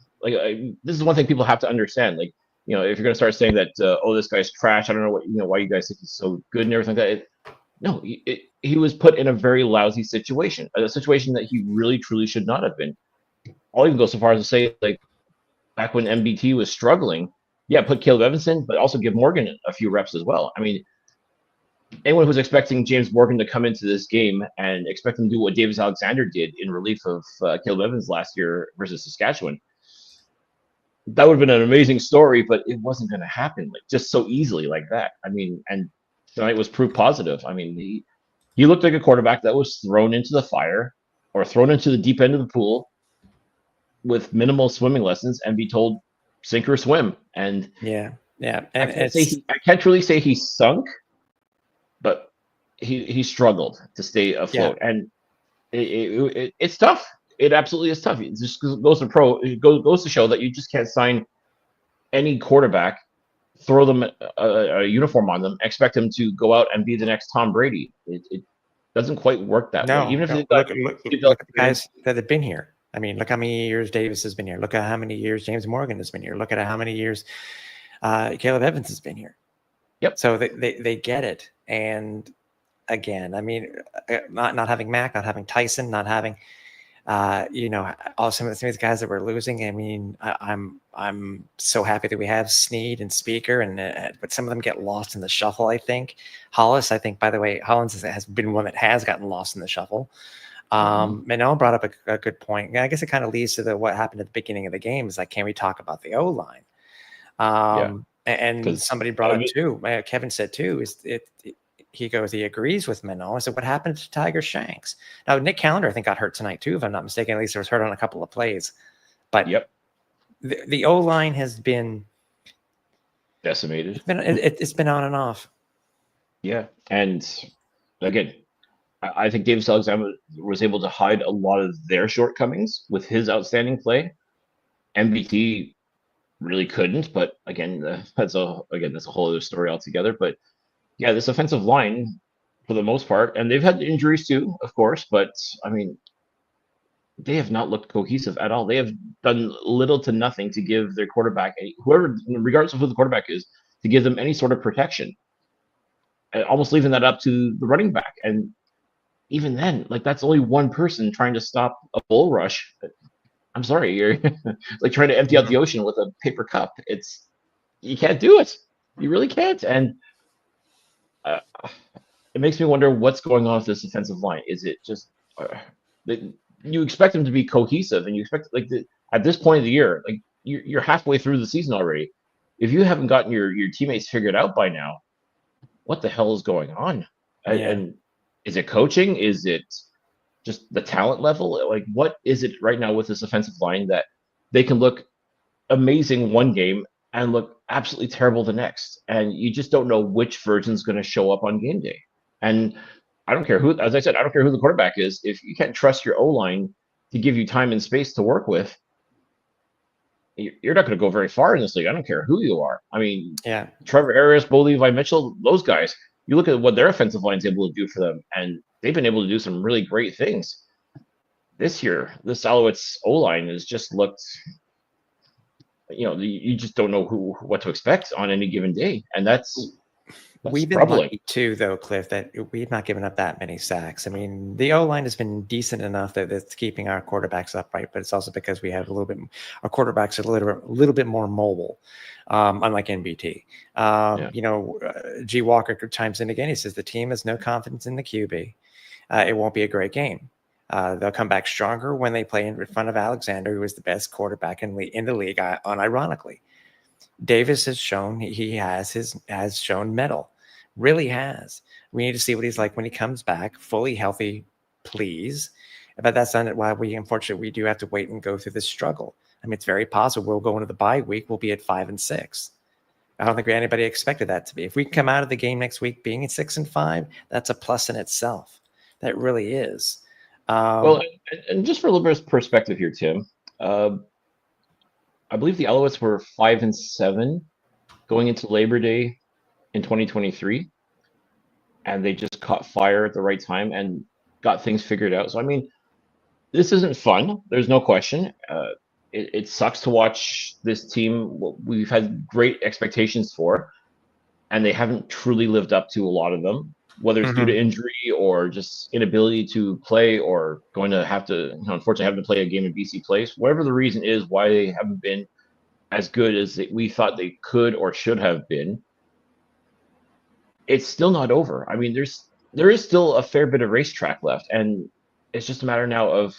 Speaker 2: this is one thing people have to understand. Like, if you're going to start saying that, this guy's trash, I don't know why you guys think he's so good and everything like that. No, he was put in a very lousy situation, a situation that he really, truly should not have been. I'll even go so far as to say, like, back when MBT was struggling, put Caleb Evans in, but also give Morgan a few reps as well. I mean, anyone who's expecting James Morgan to come into this game and expect him to do what Davis Alexander did in relief of Caleb Evans last year versus Saskatchewan, that would have been an amazing story, but it wasn't going to happen just so easily like that. I mean, and tonight was proof positive. I mean, he looked like a quarterback that was thrown into the fire or thrown into the deep end of the pool with minimal swimming lessons and be told sink or swim. And
Speaker 1: yeah, and
Speaker 2: I can't really say he sunk, but he struggled to stay afloat, and it's tough. It absolutely is tough. It just goes to show that you just can't sign any quarterback, throw them a uniform on them, expect them to go out and be the next Tom Brady. It doesn't quite work that way. Even if
Speaker 1: look at the guys that have been here. I mean, look how many years Davis has been here. Look at how many years James Morgan has been here. Look at how many years Caleb Evans has been here.
Speaker 2: Yep.
Speaker 1: So they get it. And again, I mean, not having Mac, not having Tyson, not having some of these guys that we're losing. I mean, I'm so happy that we have Snead and Speaker, but some of them get lost in the shuffle. I think Hollis. I think, by the way, Hollins has been one that has gotten lost in the shuffle. Manuel brought up a good point. I guess it kind of leads to what happened at the beginning of the game. Is like, can we talk about the O-line? And somebody brought up too. Kevin said too. He goes, he agrees with Manuel. I said, what happened to Tiger Shanks? Now, Nick Callender, I think, got hurt tonight too, if I'm not mistaken. At least he was hurt on a couple of plays. But the O-line has been
Speaker 2: decimated.
Speaker 1: It's been on and off.
Speaker 2: Yeah, and again, I think Davis Alexander was able to hide a lot of their shortcomings with his outstanding play. MBT really couldn't, but again, that's a whole other story altogether. But yeah, this offensive line, for the most part, and they've had injuries too, of course, but I mean, they have not looked cohesive at all. They have done little to nothing to give their quarterback, whoever, regardless of who the quarterback is, to give them any sort of protection. Almost leaving that up to the running back, and even then, like, that's only one person trying to stop a bull rush. I'm sorry, you're like trying to empty out the ocean with a paper cup. You can't do it. You really can't. And it makes me wonder what's going on with this offensive line. Is it just you expect them to be cohesive, and you expect at this point of the year, like you're halfway through the season already. If you haven't gotten your teammates figured out by now, what the hell is going on? And is it coaching? Is it just the talent level? Like, what is it right now with this offensive line that they can look amazing one game and look absolutely terrible the next? And you just don't know which version's going to show up on game day. And I don't care who, as I said, I don't care who the quarterback is. If you can't trust your O-line to give you time and space to work with, you're not going to go very far in this league. I don't care who you are. I mean, Trevor Arias, Bo Levi Mitchell, those guys, you look at what their offensive line is able to do for them, and they've been able to do some really great things. This year, this Alouettes O-line has just looked, you just don't know what to expect on any given day. And that's
Speaker 1: we've been lucky too, though, Cliff, that we've not given up that many sacks. I mean, the O-line has been decent enough that it's keeping our quarterbacks upright, but it's also because we have our quarterbacks are a little bit more mobile, unlike NBT. G. Walker chimes in again. He says the team has no confidence in the QB. It won't be a great game. They'll come back stronger when they play in front of Alexander, who is the best quarterback in the league, unironically. Davis has shown he has shown mettle, really has. We need to see what he's like when he comes back fully healthy, please. But that's not why we do have to wait and go through this struggle. I mean, it's very possible we'll go into the bye week. We'll be at 5-6. I don't think anybody expected that to be. If we come out of the game next week being at 6-5, that's a plus in itself. That really is.
Speaker 2: Well, and just for a little bit of perspective here, Tim. I believe the Alouettes were 5-7 going into Labor Day in 2023, and they just caught fire at the right time and got things figured out. So, I mean, this isn't fun. There's no question. It sucks to watch this team we've had great expectations for, and they haven't truly lived up to a lot of them, whether it's due to injury or just inability to play, or going to have to, unfortunately, have to play a game in BC Place. Whatever the reason is why they haven't been as good as we thought they could or should have been, it's still not over. I mean, there is still a fair bit of racetrack left, and it's just a matter now of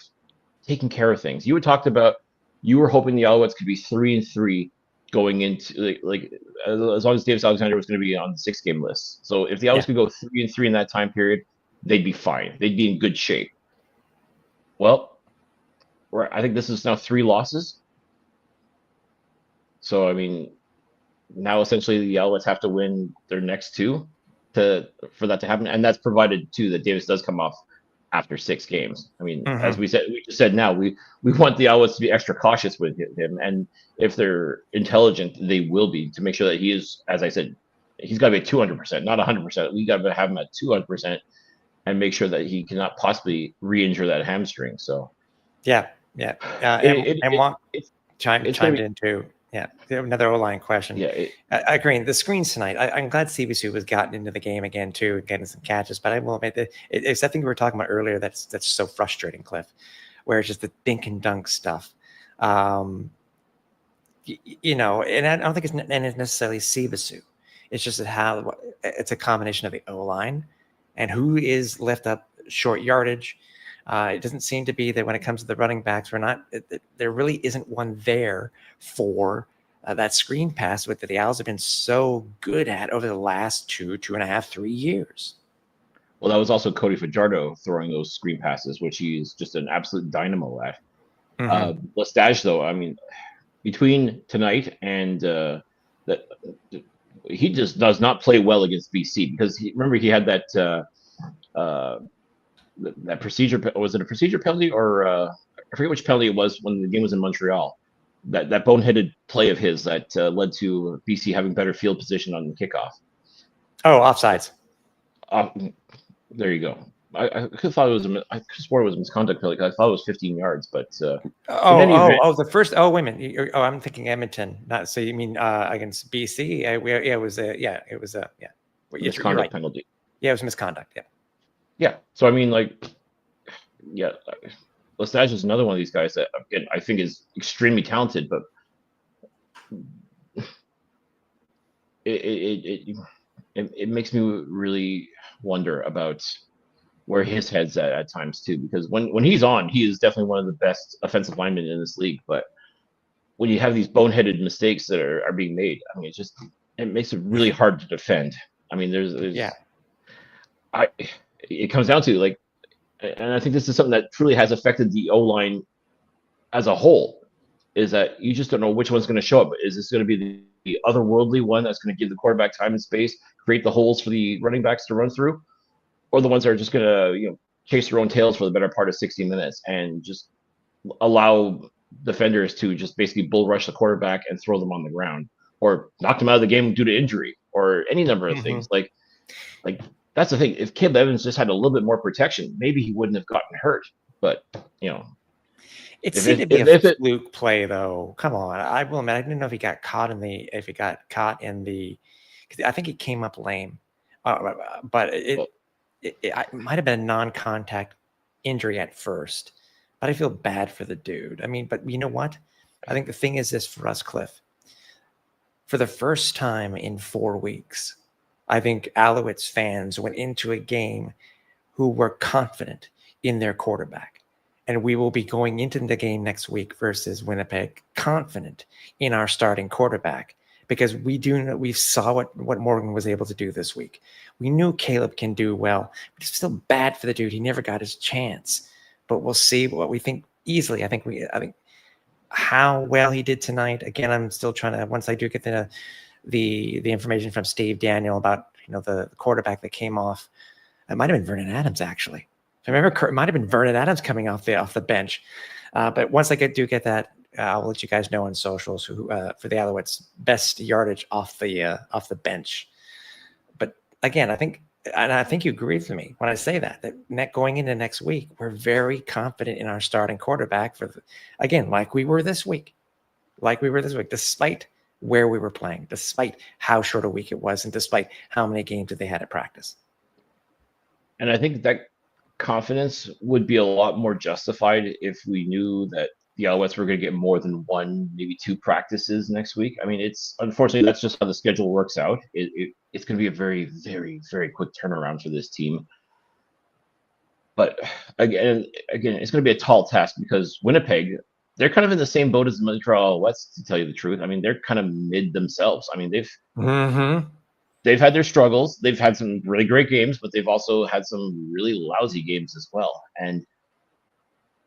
Speaker 2: taking care of things. You had talked about you were hoping the Alouettes could be 3-3 going into as long as Davis Alexander was going to be on the 6-game list. So if the Alouettes could go 3-3 in that time period, they'd be fine. They'd be in good shape. Well, I think this is now 3 losses. So I mean, now essentially the Alouettes have to win their next 2 for that to happen, and that's provided too that Davis does come off after 6 games. I mean, as we just said now, we want the Alouettes to be extra cautious with him, and if they're intelligent, they will be, to make sure that he is, as I said, he's got to be at 200%, not 100%. We got to have him at 200% and make sure that he cannot possibly re-injure that hamstring. So
Speaker 1: yeah. Chimed in too. Yeah, another O-line question.
Speaker 2: Yeah,
Speaker 1: I agree. The screens tonight, I'm glad CBC was gotten into the game again too, getting some catches. But I will admit that it's something we were talking about earlier. That's so frustrating, Cliff, where it's just the dink and dunk stuff. And I don't think it's necessarily CBC. It's just how it's a combination of the O-line and who is left up short yardage. It doesn't seem to be that when it comes to the running backs, there really isn't one there for that screen pass that the Owls have been so good at over the last 2.5, 3 years.
Speaker 2: Well, that was also Cody Fajardo throwing those screen passes, which he's just an absolute dynamo at. Lestage, though, I mean, between tonight and that, he just does not play well against BC, because remember he had that that procedure. Was it a procedure penalty, or I forget which penalty it was when the game was in Montreal? That boneheaded play of his that led to BC having better field position on the kickoff.
Speaker 1: Oh, offsides.
Speaker 2: There you go. I could have thought it was. I could have swore it was a misconduct penalty. I thought it was 15 yards, but
Speaker 1: the first. Oh, wait a minute. I'm thinking Edmonton. Not so. You mean against BC? It was
Speaker 2: misconduct penalty.
Speaker 1: Yeah, it was misconduct. Yeah.
Speaker 2: Yeah. So I mean, Lestage is another one of these guys that, again, I think is extremely talented, but it makes me really wonder about where his head's at times too, because when he's on, he is definitely one of the best offensive linemen in this league. But when you have these boneheaded mistakes that are being made, I mean, it makes it really hard to defend. I mean, it comes down to, and I think this is something that truly has affected the O-line as a whole, is that you just don't know which one's going to show up. Is this going to be the otherworldly one that's going to give the quarterback time and space, create the holes for the running backs to run through, or the ones that are just going to chase their own tails for the better part of 60 minutes and just allow defenders to just basically bull rush the quarterback and throw them on the ground, or knock them out of the game due to injury, or any number of things. Like that's the thing. If Caleb Evans just had a little bit more protection, maybe he wouldn't have gotten hurt. But
Speaker 1: it seemed to be a fluke play, though. Come on, I will admit, I didn't know if he got caught in the. Because I think he came up lame, but it might have been a non-contact injury at first. But I feel bad for the dude. I mean, but you know what? I think the thing is this for us, Cliff. For the first time in 4 weeks, I think Alouettes fans went into a game who were confident in their quarterback. And we will be going into the game next week versus Winnipeg confident in our starting quarterback, because we saw what Morgan was able to do this week. We knew Caleb can do well, but it's still bad for the dude. He never got his chance. But we'll see what we think easily. I think how well he did tonight. Again, I'm still trying to, once I do get the information from Steve Daniel about the quarterback that came off. It might have been Vernon Adams, actually. If I remember, it might have been Vernon Adams coming off the bench. But once I do get that, I'll let you guys know on socials for the Alouettes' best yardage off the bench. But again, I think you agree with me when I say that going into next week, we're very confident in our starting quarterback like we were this week, despite where we were playing, despite how short a week it was, and despite how many games that they had at practice.
Speaker 2: And I think that confidence would be a lot more justified if we knew that the Alouettes were going to get more than 1, maybe 2 practices next week. I mean, unfortunately, that's just how the schedule works out. It's going to be a very, very, very quick turnaround for this team. But again, it's going to be a tall task, because Winnipeg, they're kind of in the same boat as the Montreal Alouettes, to tell you the truth. I mean, they're kind of mid themselves. I mean, they've they've had their struggles. They've had some really great games, but they've also had some really lousy games as well. And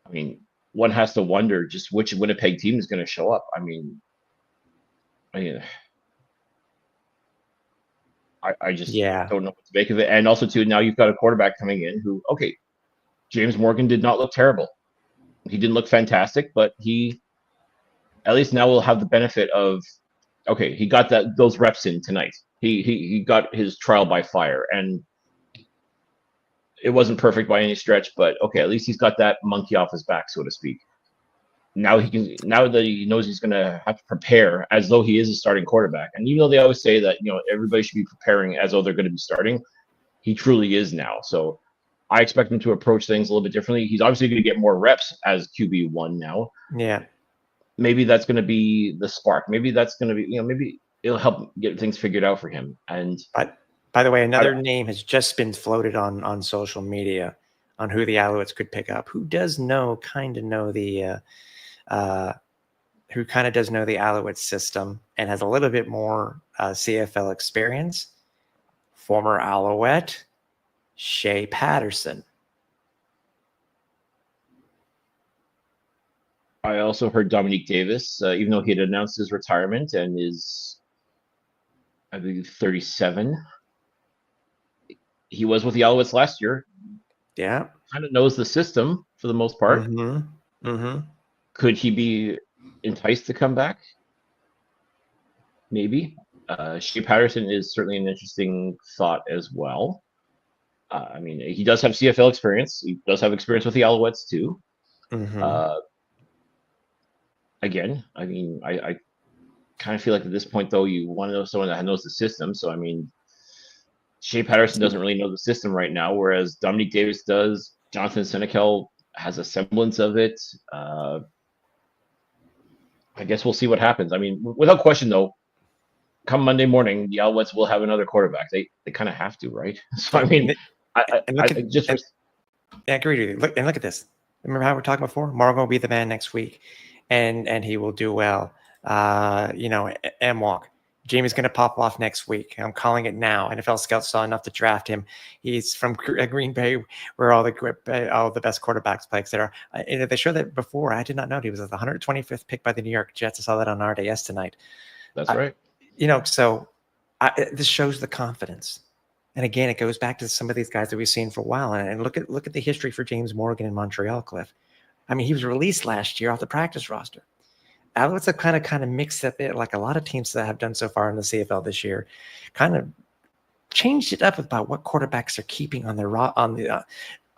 Speaker 2: I mean, one has to wonder just which Winnipeg team is going to show up. I mean, I just don't know what to make of it. And also, too, now you've got a quarterback coming in who, okay, James Morgan did not look terrible. He didn't look fantastic, but he at least now will have the benefit of, okay, he got those reps in tonight. He got his trial by fire, and it wasn't perfect by any stretch, but okay, at least he's got that monkey off his back, so to speak. Now that he knows he's going to have to prepare as though he is a starting quarterback. And even though they always say that, everybody should be preparing as though they're going to be starting, he truly is now. So I expect him to approach things a little bit differently. He's obviously going to get more reps as QB1 now.
Speaker 1: Yeah.
Speaker 2: Maybe that's going to be the spark. Maybe that's going to be, maybe it'll help get things figured out for him. And
Speaker 1: by the way, another name has just been floated on social media on who the Alouettes could pick up. Who does kind of know the Alouettes system and has a little bit more CFL experience? Former Alouette, Shea Patterson.
Speaker 2: I also heard Dominique Davis, even though he had announced his retirement and is, I believe, 37. He was with the Alouettes last year.
Speaker 1: Yeah.
Speaker 2: Kind of knows the system for the most part.
Speaker 1: Mm-hmm. Mm-hmm.
Speaker 2: Could he be enticed to come back? Maybe. Shea Patterson is certainly an interesting thought as well. I mean, he does have CFL experience. He does have experience with the Alouettes too.
Speaker 1: Mm-hmm.
Speaker 2: Again, I mean, I kind of feel like at this point, though, you want to know someone that knows the system. So, I mean, Shea Patterson doesn't really know the system right now, whereas Dominique Davis does. Jonathan Senecal has a semblance of it. I guess we'll see what happens. I mean, without question, though, come Monday morning, the Alouettes will have another quarterback. They kind of have to, right? So, I mean, I agree
Speaker 1: with you. Look at this. Remember how we were talking before? Morgan will be the man next week, and he will do well. M-Walk. Jamie's going to pop off next week. I'm calling it now. NFL scouts saw enough to draft him. He's from Green Bay, where all the best quarterbacks play, etc. They showed that before. I did not know he was the 125th pick by the New York Jets. I saw that on RDS tonight.
Speaker 2: That's right.
Speaker 1: So this shows the confidence. And again, it goes back to some of these guys that we've seen for a while. And look at the history for James Morgan in Montreal, Cliff. I mean, he was released last year off the practice roster. Alouettes have kind of mixed up it, like a lot of teams that have done so far in the CFL this year, kind of changed it up about what quarterbacks are keeping on their I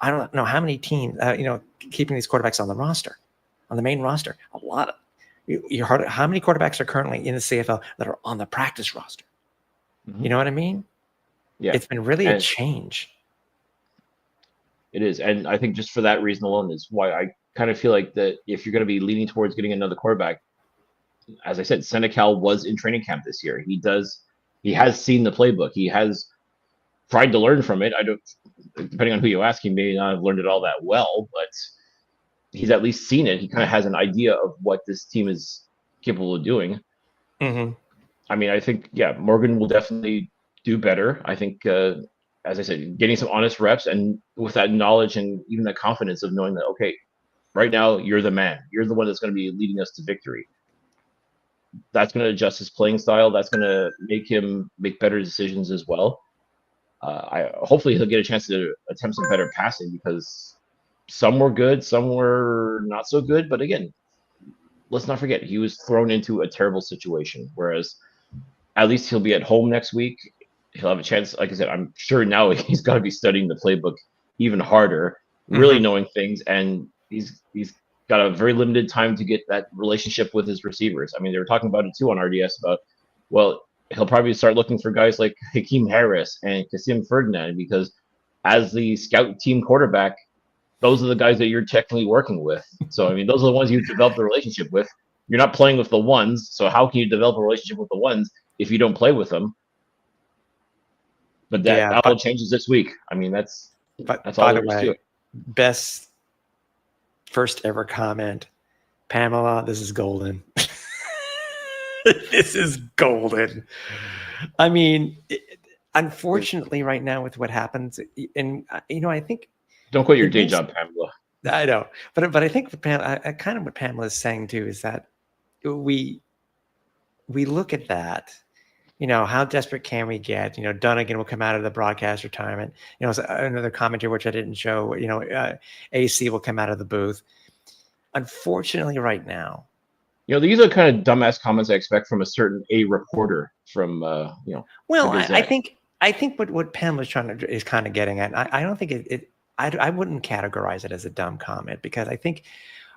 Speaker 1: don't know how many teams keeping these quarterbacks on the roster, on the main roster. A lot of how many quarterbacks are currently in the CFL that are on the practice roster? Mm-hmm. You know what I mean?
Speaker 2: Yeah,
Speaker 1: it's been really a change.
Speaker 2: It is, and I think just for that reason alone is why I kind of feel like that if you're going to be leaning towards getting another quarterback, as I said, Senecal was in training camp this year. He has seen the playbook. He has tried to learn from it. Depending on who you ask, he may not have learned it all that well, but he's at least seen it. He kind of has an idea of what this team is capable of doing.
Speaker 1: Mm-hmm.
Speaker 2: I mean, I think, Morgan will definitely do better. I think, as I said, getting some honest reps and with that knowledge and even the confidence of knowing that, okay, right now you're the man. You're the one that's going to be leading us to victory. That's going to adjust his playing style. That's going to make him make better decisions as well. Hopefully he'll get a chance to attempt some better passing because some were good, some were not so good. But again, let's not forget, he was thrown into a terrible situation, whereas at least he'll be at home next week. He'll have a chance. Like I said, I'm sure now he's got to be studying the playbook even harder, really knowing things, and he's got a very limited time to get that relationship with his receivers. I mean, they were talking about it too on RDS about, well, he'll probably start looking for guys like Hakeem Harris and Kasim Ferdinand because as the scout team quarterback, those are the guys that you're technically working with. So, I mean, those are the ones you develop the relationship with. You're not playing with the ones, so how can you develop a relationship with the ones if you don't play with them? But that all changes this week. I mean, that's all there is to it.
Speaker 1: Best first ever comment, Pamela, this is golden. This is golden. I mean, unfortunately, right now with what happens, and I think
Speaker 2: don't quit your day job, Pamela.
Speaker 1: I know, but I think kind of what Pamela is saying too is that we look at that. How desperate can we get? Dunnigan will come out of the broadcast retirement. Another commentator, which I didn't show, AC will come out of the booth. Unfortunately, right now.
Speaker 2: These are kind of dumbass comments I expect from a certain reporter from,
Speaker 1: Well, I think what Pam was is kind of getting at, I don't think I wouldn't categorize it as a dumb comment, because I think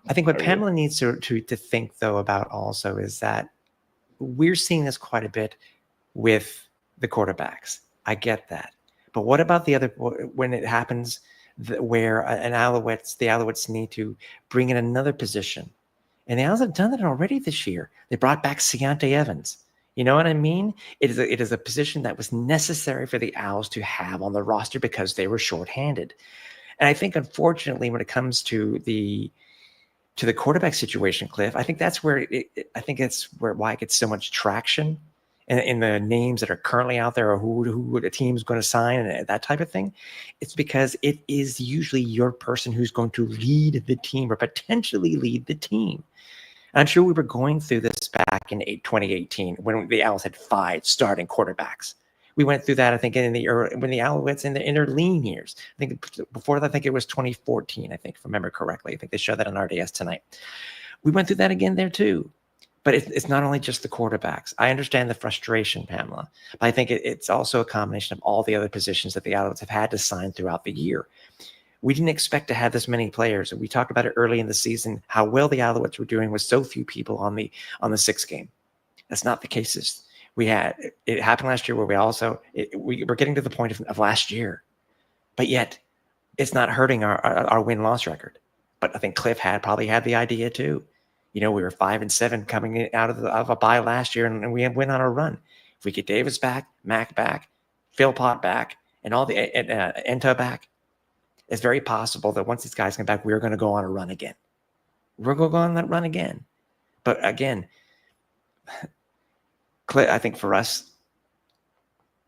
Speaker 1: what Pamela needs to think, though, about also is that we're seeing this quite a bit with the quarterbacks. I get that. But what about the other, when it happens where the Alouettes need to bring in another position? And the Owls have done that already this year. They brought back Keontae Evans. You know what I mean? It is a position that was necessary for the Owls to have on the roster because they were shorthanded. And I think, unfortunately, when it comes to the quarterback situation, Cliff, I think that's where why it gets so much traction in the names that are currently out there, or who a team's going to sign and that type of thing. It's because it is usually your person who's going to lead the team or potentially lead the team. And I'm sure we were going through this back in 2018 when the Owls had 5 starting quarterbacks. We went through that, I think, when the Alouettes in their lean years. I think before that, I think it was 2014, I think, if I remember correctly. I think they showed that on RDS tonight. We went through that again there too. But it's not only just the quarterbacks. I understand the frustration, Pamela, but I think it's also a combination of all the other positions that the Alouettes have had to sign throughout the year. We didn't expect to have this many players. We talked about it early in the season, how well the Alouettes were doing with so few people on the 6 game. That's not the case. It happened last year where we were getting to the point of last year, but yet it's not hurting our win-loss record. But I think Cliff probably had the idea too. We were 5-7 coming out of a bye last year, and we went on a run. If we get Davis back, Mac back, Philpott back, and all the Enta back, it's very possible that once these guys come back, we're going to go on a run again. We're going to go on that run again. But again, I think for us,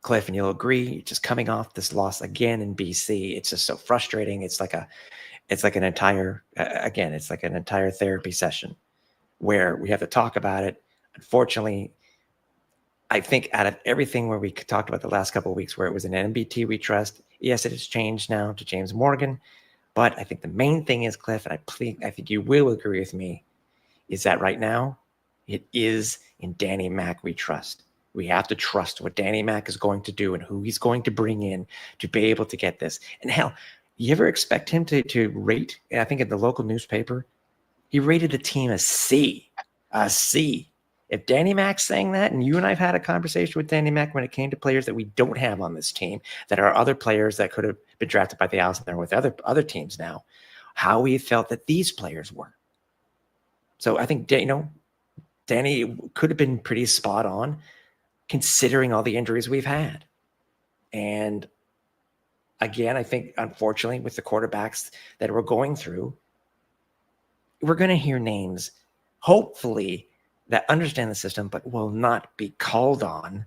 Speaker 1: Cliff, and you'll agree, just coming off this loss again in BC, it's just so frustrating. It's like an entire therapy session where we have to talk about it. Unfortunately, I think out of everything where we talked about the last couple of weeks, where it was an MBT we trust, yes, it has changed now to James Morgan. But I think the main thing is, Cliff, and I think you will agree with me, is that right now it is in Danny Mac we trust. We have to trust what Danny Mac is going to do and who he's going to bring in to be able to get this. And hell, you ever expect him to rate? I think in the local newspaper, he rated the team a C. A C. If Danny Mac's saying that, and you and I have had a conversation with Danny Mac when it came to players that we don't have on this team, that are other players that could have been drafted by the Owls and they're with other teams now, how we felt that these players were. So I think, Danny could have been pretty spot on considering all the injuries we've had. And again, I think, unfortunately, with the quarterbacks that we're going through, we're going to hear names, hopefully, that understand the system, but will not be called on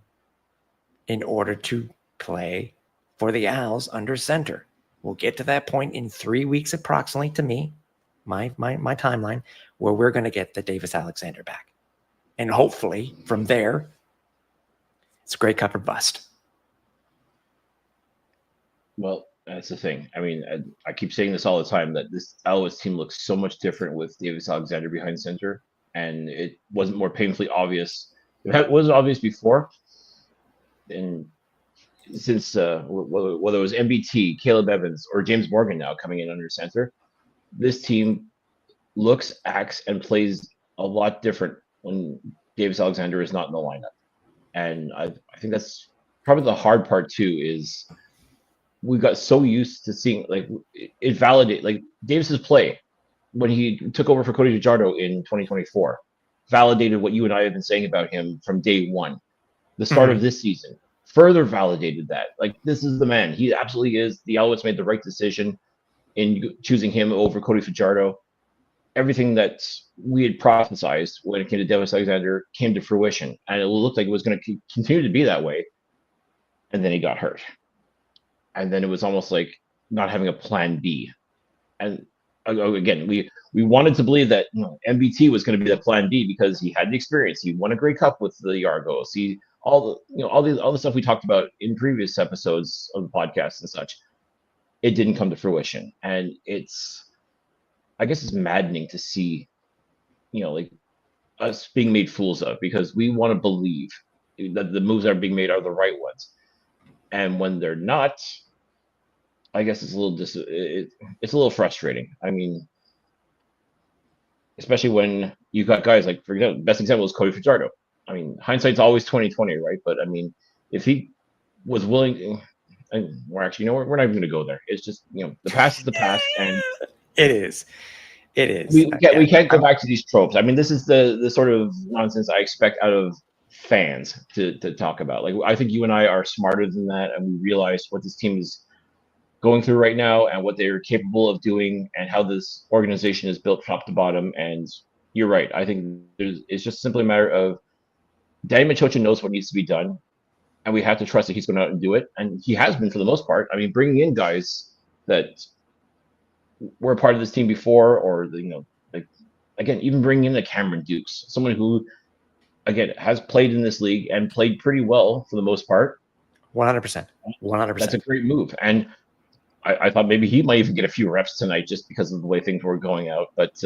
Speaker 1: in order to play for the Owls under center. We'll get to that point in 3 weeks, approximately, to me, my timeline, where we're going to get the Davis Alexander back. And hopefully, from there, it's a Grey Cup or bust.
Speaker 2: Well, that's the thing. I mean, I keep saying this all the time, that this Alouettes team looks so much different with Davis Alexander behind center, and it wasn't more painfully obvious. It was obvious before, and since whether it was MBT, Caleb Evans, or James Morgan now coming in under center, this team looks, acts, and plays a lot different when Davis Alexander is not in the lineup. And I think that's probably the hard part too, is we got so used to seeing, like, it validate, like, Davis's play when he took over for Cody Fajardo in 2024 validated what you and I have been saying about him from day one. The start of this season further validated that. Like, this is the man. He absolutely is. The Alouettes made the right decision in choosing him over Cody Fajardo. Everything that we had prophesized when it came to Davis Alexander came to fruition, and it looked like it was going to continue to be that way. and then he got hurt. And then it was almost like not having a plan B. And again, we wanted to believe that MBT was going to be the plan B because he had the experience. He won a Grey Cup with the Argos. He all the stuff we talked about in previous episodes of the podcast and such. It didn't come to fruition, and I guess it's maddening to see, like us being made fools of, because we want to believe that the moves that are being made are the right ones, and when they're not, I guess it's a little it's a little frustrating. I mean, especially when you've got guys like, for example, best example is Cody Fajardo. I mean, hindsight's always 2020, right? But I mean, if he was willing, and we're actually, we're not even going to go there. It's just, the past is the past, and
Speaker 1: it is.
Speaker 2: We can't go back to these tropes. I mean, this is the sort of nonsense I expect out of fans to talk about. Like, I think you and I are smarter than that, and we realize what this team is going through right now and what they're capable of doing and how this organization is built top to bottom. And you're right. I think it's just simply a matter of Danny Machocha knows what needs to be done, and we have to trust that he's going out and do it. And he has been for the most part. I mean, bringing in guys that were a part of this team before, or like, again, even bringing in the Cameron Dukes, someone who, again, has played in this league and played pretty well for the most part.
Speaker 1: 100%.
Speaker 2: That's a great move. And I thought maybe he might even get a few reps tonight just because of the way things were going out, but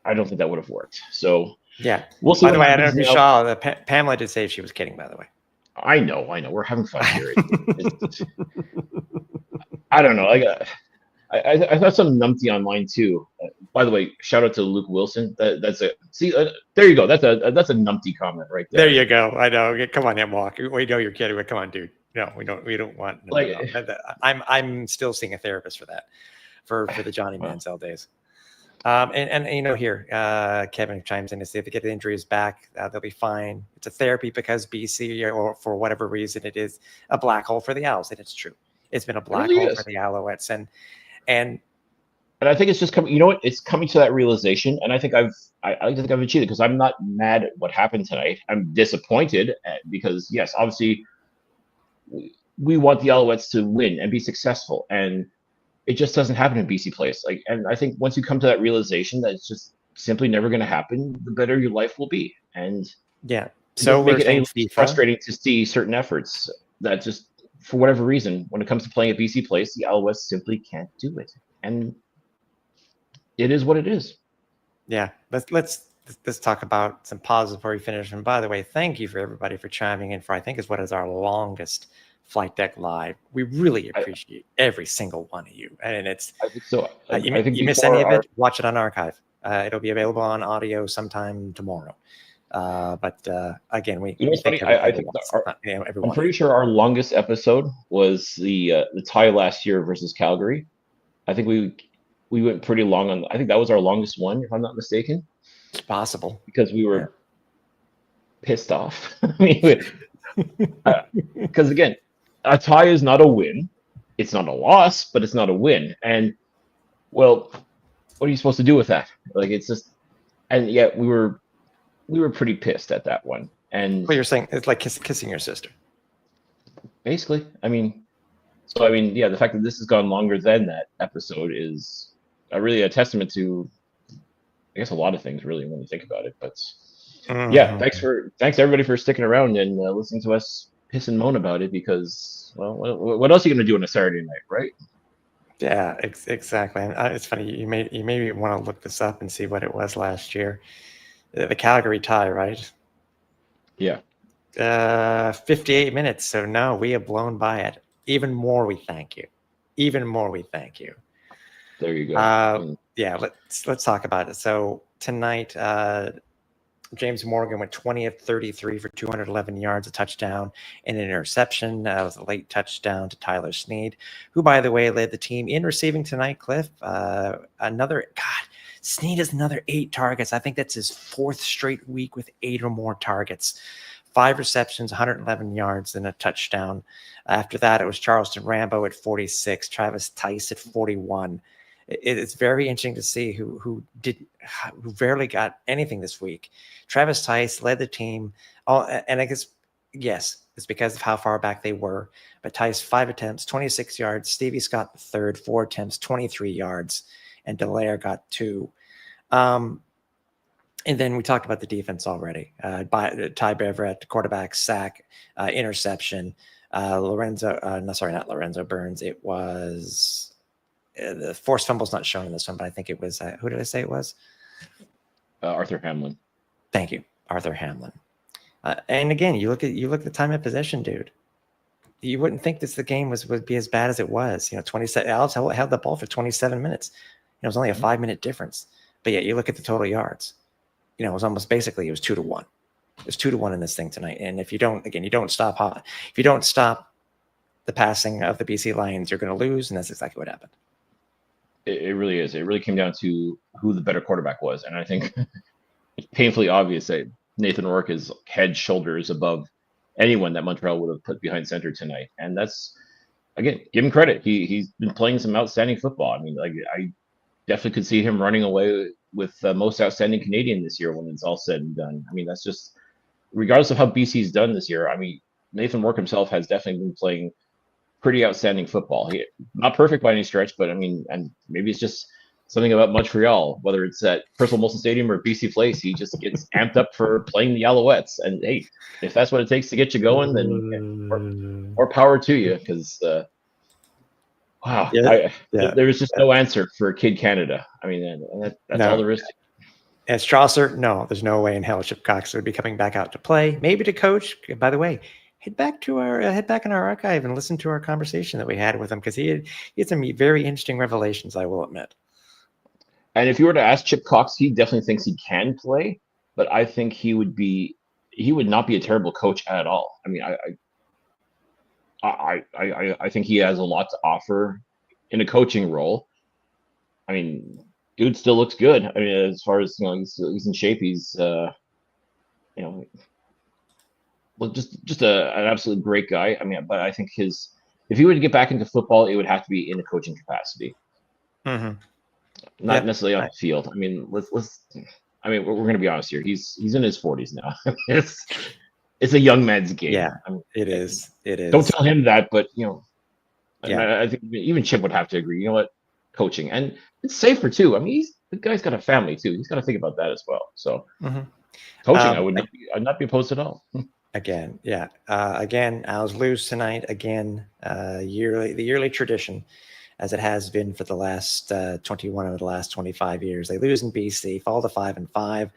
Speaker 2: I don't think that would have worked. So
Speaker 1: yeah,
Speaker 2: we'll see.
Speaker 1: By the way, I don't know if you saw that Pamela did say she was kidding. By the way,
Speaker 2: I know, we're having fun here. I don't know. I saw some numpty online too. By the way, shout out to Luke Wilson. That's there you go. That's a numpty comment right there.
Speaker 1: There you go. I know. Come on, Walk. We know you're kidding, but come on, dude. No, we don't want. No, no. I'm still seeing a therapist for that, for the Johnny Manziel days. And here, Kevin chimes in to say if they get the injuries back, they'll be fine. It's a therapy because BC, or for whatever reason, it is a black hole for the Owls, and it's true. It's been a black hole for the Alouettes, and
Speaker 2: I think it's just coming. You know what? It's coming to that realization, and I think I've achieved it, because I'm not mad at what happened tonight. I'm disappointed because, yes, obviously, we want the Alouettes to win and be successful, and it just doesn't happen in BC Place. And I think once you come to that realization that it's just simply never going to happen, the better your life will be. And
Speaker 1: yeah, so
Speaker 2: make it frustrating to see certain efforts that just, for whatever reason, when it comes to playing at BC Place, the Alouettes simply can't do it, and it is what it is.
Speaker 1: Yeah, let's talk about some positives before we finish. And by the way, thank you for everybody for chiming in for, I think, is what is our longest Flightdeck live. We really appreciate every single one of you, and it's.
Speaker 2: I think so.
Speaker 1: I think you miss any of it, watch it on archive. It'll be available on audio sometime tomorrow. But again, we
Speaker 2: think I'm pretty sure our longest episode was the tie last year versus Calgary. I think we went pretty long on. I think that was our longest one, if I'm not mistaken.
Speaker 1: It's possible,
Speaker 2: because we were pissed off. I mean, because again, a tie is not a win. It's not a loss, but it's not a win. And well, what are you supposed to do with that? Like, it's just, and yet we were pretty pissed at that one. And
Speaker 1: what you're saying, it's like kissing your sister,
Speaker 2: basically. I mean, yeah, the fact that this has gone longer than that episode is really a testament to, I guess, a lot of things, really, when you think about it. But yeah, thanks everybody for sticking around and listening to us piss and moan about it, because, well, what else are you going to do on a Saturday night, right?
Speaker 1: Yeah, exactly. And it's funny, you may want to look this up and see what it was last year. The Calgary tie, right?
Speaker 2: Yeah.
Speaker 1: 58 minutes. So no, we have blown by it. Even more, we thank you.
Speaker 2: There you go.
Speaker 1: Yeah, let's talk about it. So tonight, James Morgan went 20 of 33 for 211 yards, a touchdown, and an interception. That was a late touchdown to Tyler Snead, who, by the way, led the team in receiving tonight, Cliff. Snead has another 8 targets. I think that's his 4th straight week with 8 or more targets. 5 receptions, 111 yards, and a touchdown. After that, it was Charleston Rambo at 46, Travis Tice at 41. It's very interesting to see who rarely got anything this week. Travis Tice led the team. And I guess, yes, It's because of how far back they were. But Tice, 5 attempts, 26 yards. Stevie Scott, the third, 4 attempts, 23 yards. And Delaire got 2. And then we talked about the defense already. Ty Beverett, quarterback, sack, interception. Not Lorenzo Burns. It was the forced fumble's not shown in this one, but I think it was, who did I say it was?
Speaker 2: Arthur Hamlin.
Speaker 1: Thank you, Arthur Hamlin. And again, you look at the time of possession, dude. You wouldn't think the game would be as bad as it was. 27. Alex held the ball for 27 minutes. It was only a 5-minute difference. But yet, you look at the total yards. It was almost basically it was 2-1. It was 2-1 in this thing tonight. And if you don't stop the passing of the BC Lions, you're going to lose, and that's exactly what happened.
Speaker 2: It really is. It really came down to who the better quarterback was, and I think it's painfully obvious that Nathan Rourke is head, shoulders above anyone that Montreal would have put behind center tonight. And that's, again, give him credit. He's been playing some outstanding football. I mean, like, I definitely could see him running away with the most outstanding Canadian this year when it's all said and done. I mean, that's just, regardless of how BC's done this year, I mean, Nathan Rourke himself has definitely been playing pretty outstanding football. Not perfect by any stretch, but I mean, and maybe it's just something about Montreal, whether it's at Percival Molson Stadium or BC Place, he just gets amped up for playing the Alouettes. And hey, if that's what it takes to get you going, then more power to you. Because wow, there is just no answer for Kid Canada. I mean, that's all there is.
Speaker 1: And Strasser, no, there's no way in hell Chip Cox would be coming back out to play. Maybe to coach. By the way, head back in our archive and listen to our conversation that we had with him, because he had some very interesting revelations, I will admit.
Speaker 2: And if you were to ask Chip Cox, he definitely thinks he can play, but I think he would not be a terrible coach at all. I mean, I think he has a lot to offer in a coaching role. I mean, dude still looks good. I mean, as far as, he's in shape. He's well, just an absolute great guy. I mean, but I think if he were to get back into football, it would have to be in a coaching capacity.
Speaker 1: Mm-hmm.
Speaker 2: Not necessarily on the field. I mean, I mean, we're going to be honest here. He's in his 40s now. It's a young man's game.
Speaker 1: Yeah, I mean, it is.
Speaker 2: Don't tell him that, but I think even Chip would have to agree. You know what? Coaching, and it's safer too. I mean, the guy's got a family too. He's got to think about that as well. So, coaching, I'd not be opposed at all.
Speaker 1: Again, Al's lose tonight. Again, the yearly tradition, as it has been for the last 21 of the last 25 years. They lose in BC, fall to 5-5.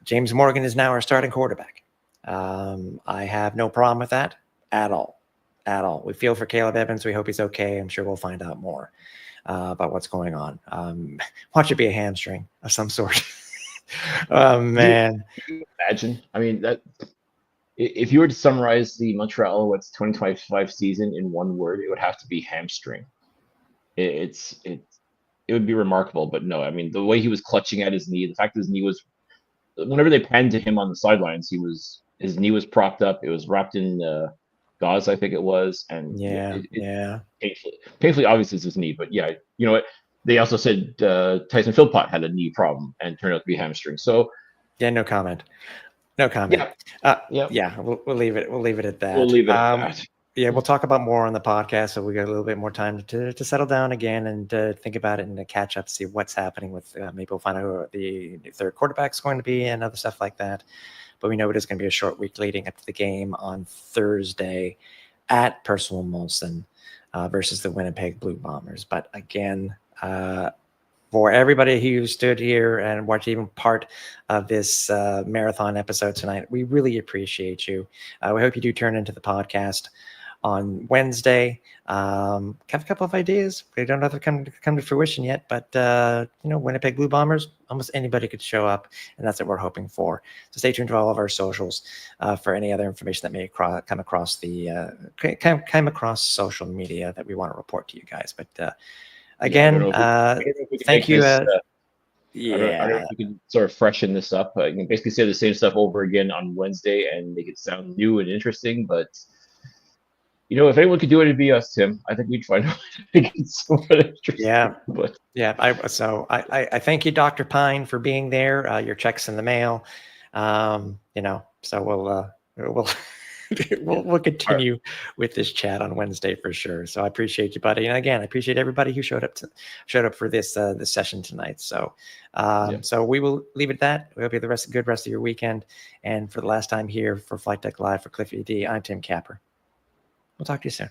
Speaker 1: James Morgan is now our starting quarterback. I have no problem with that at all. We feel for Caleb Evans. We hope he's okay. I'm sure we'll find out more about what's going on. Watch it be a hamstring of some sort. Oh, man.
Speaker 2: Can you imagine? I mean, that if you were to summarize the Montreal Alouettes 2025 season in one word, it would have to be hamstring. It would be remarkable, but no. I mean, the way he was clutching at his knee, the fact that his knee was, whenever they panned to him on the sidelines, his knee was propped up. It was wrapped in gauze, I think it was, and painfully obvious it's his knee. But yeah, you know what? They also said Tyson Philpott had a knee problem and turned out to be hamstring. So
Speaker 1: yeah, no comment. Yeah, we'll leave it. We'll leave it at that.
Speaker 2: We'll leave it at that.
Speaker 1: Yeah, we'll talk about more on the podcast, so we got a little bit more time to settle down again and think about it and to catch up, see what's happening with. Maybe we'll find out who the third quarterback's going to be and other stuff like that. But we know it is going to be a short week leading up to the game on Thursday at Percival Molson versus the Winnipeg Blue Bombers. But again, for everybody who stood here and watched even part of this marathon episode tonight, we really appreciate you. We hope you do turn into the podcast on Wednesday. Have a couple of ideas. We don't know if they've come to fruition yet, but Winnipeg Blue Bombers, almost anybody could show up, and that's what we're hoping for. So stay tuned to all of our socials for any other information that may come across social media that we want to report to you guys. But again, thank you. I don't know if we can
Speaker 2: sort of freshen this up. You can basically say the same stuff over again on Wednesday and make it sound new and interesting, but if anyone could do it, it'd be us, Tim. I think we'd find out to make it somewhat interesting.
Speaker 1: I thank you, Dr. Pine, for being there. Your check's in the mail. So we'll we'll continue with this chat on Wednesday for sure. So I appreciate you, buddy. And again, I appreciate everybody who showed up for this session tonight. So so we will leave it at that. We hope you have the good rest of your weekend. And for the last time here for Flight Deck Live for Cliffy D, I'm Tim Capper. We'll talk to you soon.